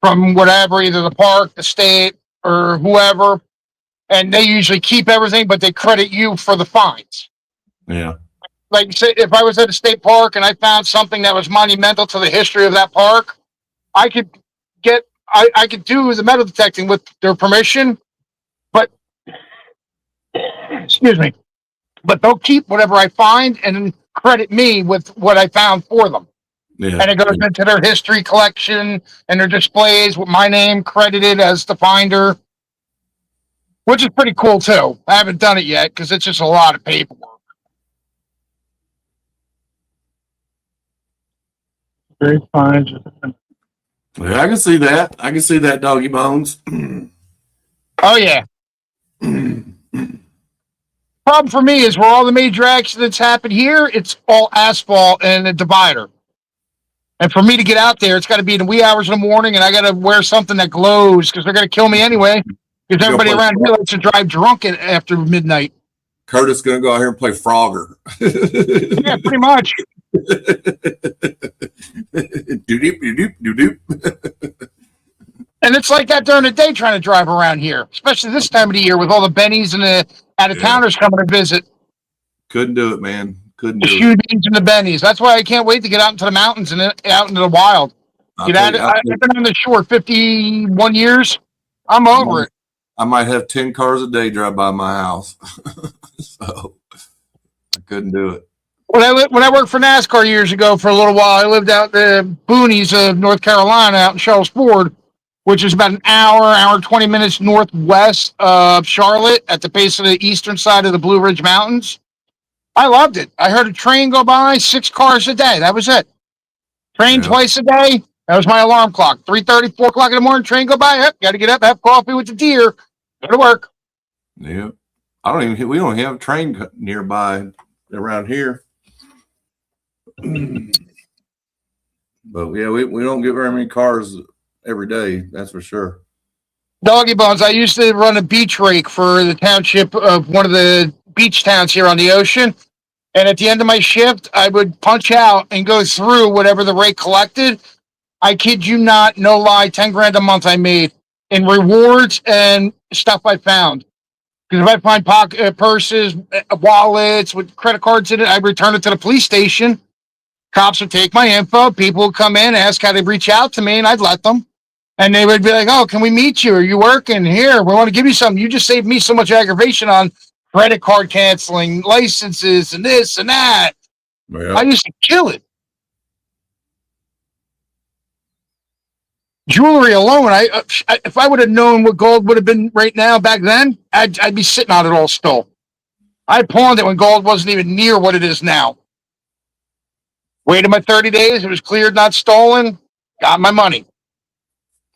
from whatever, either the park, the state, or whoever. And they usually keep everything, but they credit you for the fines. Yeah. Like, say, if I was at a state park and I found something that was monumental to the history of that park, I could I could do the metal detecting with their permission, but excuse me, but they'll keep whatever I find and credit me with what I found for them. Yeah. And it goes into their history collection and their displays with my name credited as the finder, which is pretty cool too. I haven't done it yet because it's just a lot of paperwork. Great finds. Yeah, I can see that. I can see that, Doggy Bones. Oh yeah. Problem for me is where all the major accidents happen here, it's all asphalt and a divider. And for me to get out there, it's got to be in the wee hours in the morning, and I got to wear something that glows because they're going to kill me anyway. Because You gonna everybody play around here likes to drive drunk after midnight. Curtis gonna go out here and play Frogger. Yeah, pretty much. Doop doop doop doop. And it's like that during the day trying to drive around here, especially this time of the year with all the bennies and the out of towners coming to visit. Couldn't do it, man. Couldn't The do it. shootings and the bennies. That's why I can't wait to get out into the mountains and out into the wild. Get out. I've been on the shore 51 years. I'm over it. I might have 10 cars a day drive by my house. So I couldn't do it. When I worked for NASCAR years ago for a little while, I lived out the boonies of North Carolina, out in Charles Ford, which is about an hour 20 minutes northwest of Charlotte, at the base of the eastern side of the Blue Ridge Mountains. I loved it. I heard a train go by, 6 cars a day. That was it. Train twice a day. That was my alarm clock. 3:30, 4 o'clock in the morning, train go by. Yep, got to get up, have coffee with the deer, go to work. Yeah. We don't have a train nearby around here. But yeah, we don't get very many cars every day, that's for sure. Doggy Bones, I used to run a beach rake for the township of one of the beach towns here on the ocean. And at the end of my shift, I would punch out and go through whatever the rake collected. I kid you not, no lie, 10 grand a month I made in rewards and stuff I found. Because if I find pocket purses, wallets with credit cards in it, I return it to the police station. Cops would take my info. People would come in, ask how to reach out to me, and I'd let them. And they would be like, "Oh, can we meet you? Are you working here? We want to give you something. You just saved me so much aggravation on credit card canceling, licenses, and this and that." Yeah. I used to kill it. Jewelry alone, if I would have known what gold would have been right now back then, I'd be sitting on it all still. I pawned it when gold wasn't even near what it is now. Waited my 30 days. It was cleared, not stolen. Got my money.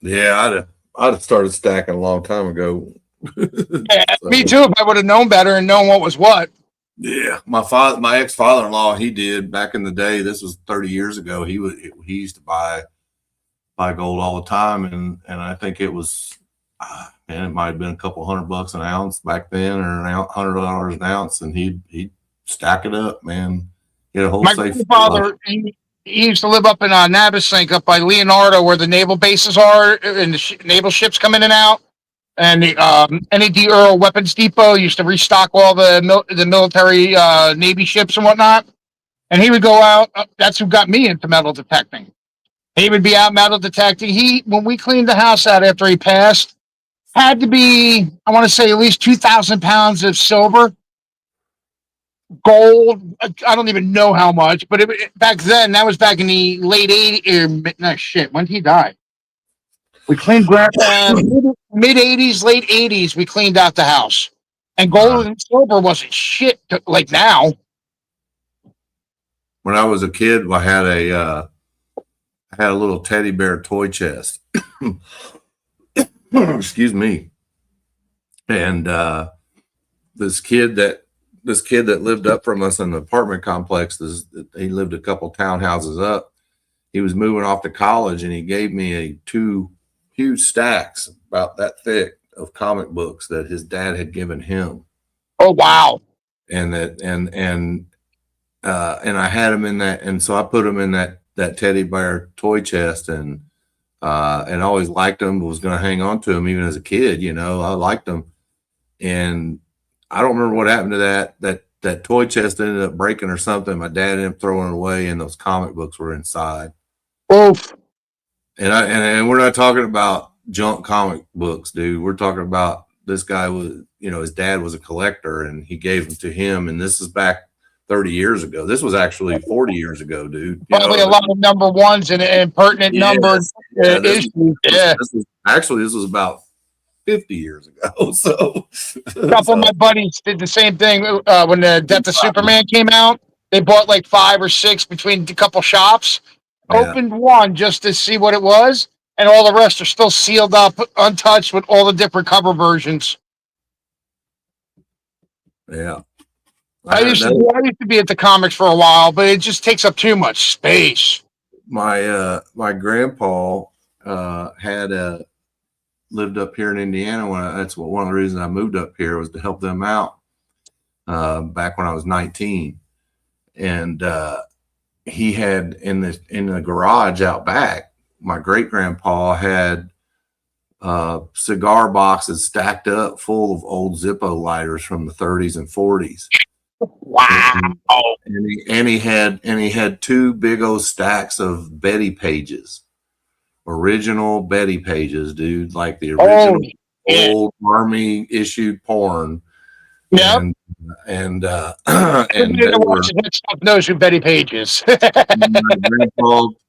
Yeah, I'd have started stacking a long time ago. Yeah, so. Me too. If I would have known better and known what was what. Yeah, my ex-father-in-law, he did back in the day. This was 30 years ago. He used to buy gold all the time, and I think it was, man, it might have been a couple $100 an ounce back then, or $100 an ounce, and he'd stack it up, man. Get a whole my safe. Grandfather, he used to live up in Navasink, up by Leonardo, where the naval bases are, and the naval ships come in and out. And the NAD Earl Weapons Depot used to restock all the military Navy ships and whatnot. And he would go out. That's who got me into metal detecting. He would be out metal detecting. When we cleaned the house out after he passed, had to be, I want to say, at least 2,000 pounds of silver, gold. I don't even know how much, but back then, that was back in the late 80s. No, shit, when did he die? We cleaned mid 80s, late 80s. We cleaned out the house, and gold and silver wasn't shit like now. When I was a kid, I had a little teddy bear toy chest. Excuse me. And this kid that lived up from us in the apartment complex, he lived a couple townhouses up. He was moving off to college, and he gave me 2 huge stacks about that thick of comic books that his dad had given him. Oh wow! And I had him in that, and so I put him in that teddy bear toy chest, and always liked him. Was going to hang on to him even as a kid. You know, I liked him, and I don't remember what happened to that toy chest. Ended up breaking or something. My dad ended up throwing it away, and those comic books were inside. Oof. And we're not talking about junk comic books, dude. We're talking about this guy was, his dad was a collector, and he gave them to him. And this is back 30 years ago. This was actually 40 years ago, dude. Probably a lot of number ones and pertinent numbers. This was about 50 years ago. So a couple of my buddies did the same thing when the Death of Superman came out. They bought like 5 or 6 between a couple shops. Opened one just to see what it was, and all the rest are still sealed up, untouched with all the different cover versions. Yeah. I used to be at the comics for a while, but it just takes up too much space. My grandpa had lived up here in Indiana. That's one of the reasons I moved up here was to help them out back when I was 19. And he had in the garage out back, my great grandpa had cigar boxes stacked up full of old Zippo lighters from the 30s and 40s. Wow. And he had two big old stacks of Betty pages, original Betty pages, dude, like the original old Army issued porn. Yeah. And Everybody that watches that stuff knows who Betty Page is.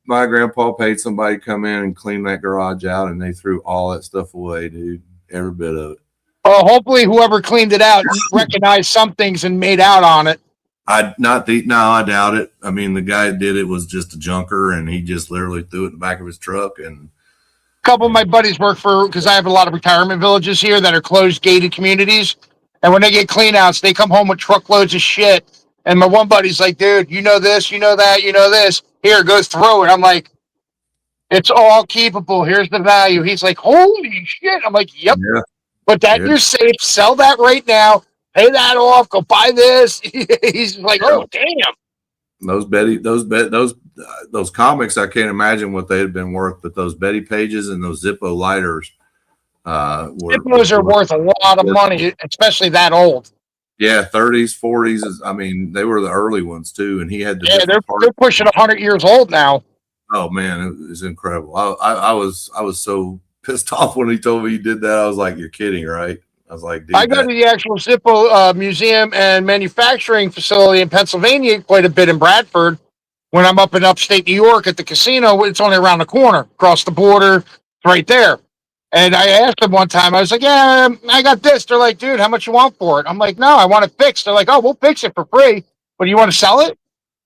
my grandpa paid somebody to come in and clean that garage out, and they threw all that stuff away, dude. Every bit of it. Hopefully, whoever cleaned it out recognized some things and made out on it. I doubt it. I mean, the guy that did it was just a junker, and he just literally threw it in the back of his truck. And a couple of my buddies work for, because I have a lot of retirement villages here that are closed gated communities, and when they get clean outs, they come home with truckloads of shit. And my one buddy's like, dude, you know this, you know that, you know this. Here, go through it. I'm like, it's all keepable. Here's the value. He's like, holy shit. I'm like, yep. Yeah. Put that in your safe. Sell that right now. Pay that off. Go buy this. He's like, oh, damn. Those comics, I can't imagine what they had been worth, but those Betty pages and those Zippo lighters Zippos are worth a lot of money, especially that old. Yeah, 30s, 40s. I mean, they were the early ones too, and he had they're pushing 100 years old now. Oh man, it was incredible. I was so pissed off when he told me he did that. I was like, "You're kidding, right?" I was like, I go to the actual Zippo museum and manufacturing facility in Pennsylvania quite a bit in Bradford. When I'm up in upstate New York at the casino, it's only around the corner, across the border, right there. And I asked them one time, I was like, yeah, I got this. They're like, dude, how much you want for it? I'm like, no, I want it fixed. They're like, oh, we'll fix it for free. But you want to sell it?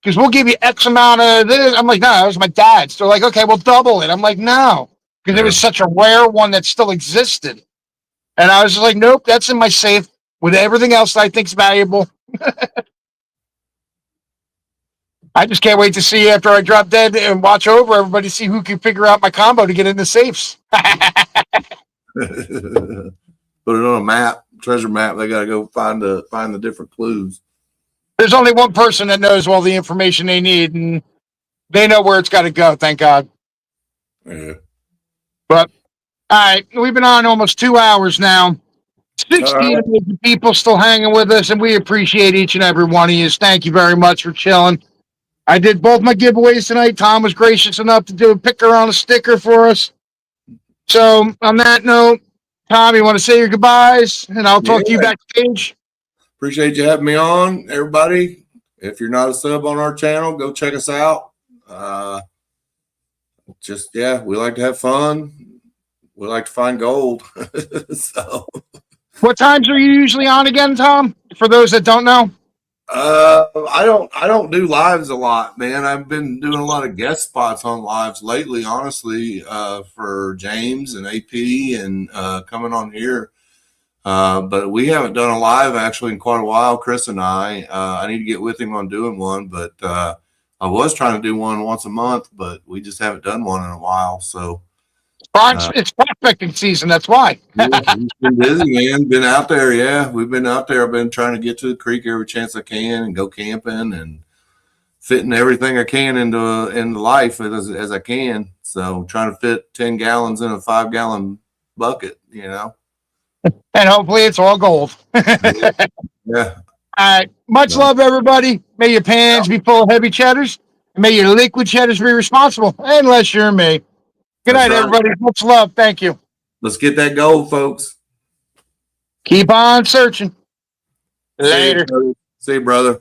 Because we'll give you X amount of this. I'm like, no, it was my dad's. They're like, okay, we'll double it. I'm like, no. Because it was such a rare one that still existed. And I was just like, nope, that's in my safe with everything else that I think's valuable. I just can't wait to see after I drop dead and watch over everybody, see who can figure out my combo to get in the safes. Put it on a map, treasure map. They got to go find the different clues. There's only one person that knows all the information they need, and they know where it's got to go. Thank God. Yeah. But all right, we've been on almost 2 hours now. 16 amazing people still hanging with us, and we appreciate each and every one of you. Thank you very much for chilling. I did both my giveaways tonight. Tom was gracious enough to do a picker on a sticker for us. So on that note, Tom, you want to say your goodbyes, and I'll talk to you backstage. Appreciate you having me on, everybody. If you're not a sub on our channel, go check us out. We like to have fun. We like to find gold. So, what times are you usually on again, Tom? For those that don't know. I don't do lives a lot, man. I've been doing a lot of guest spots on lives lately, honestly, for James and AP and coming on here. But we haven't done a live actually in quite a while, Chris and I need to get with him on doing one, but I was trying to do one once a month, but we just haven't done one in a while. So it's prospecting season. That's why. Yeah, we've been busy, man. Been out there. Yeah, we've been out there. I've been trying to get to the creek every chance I can and go camping and fitting everything I can into life as I can. So trying to fit 10 gallons in a 5-gallon bucket, And hopefully it's all gold. Yeah. All right. Much love, everybody. May your pans be full of heavy cheddars. And may your liquid cheddars be responsible, unless you're me. Good night, everybody. Much love. Thank you. Let's get that gold, folks. Keep on searching. Later. See you, brother.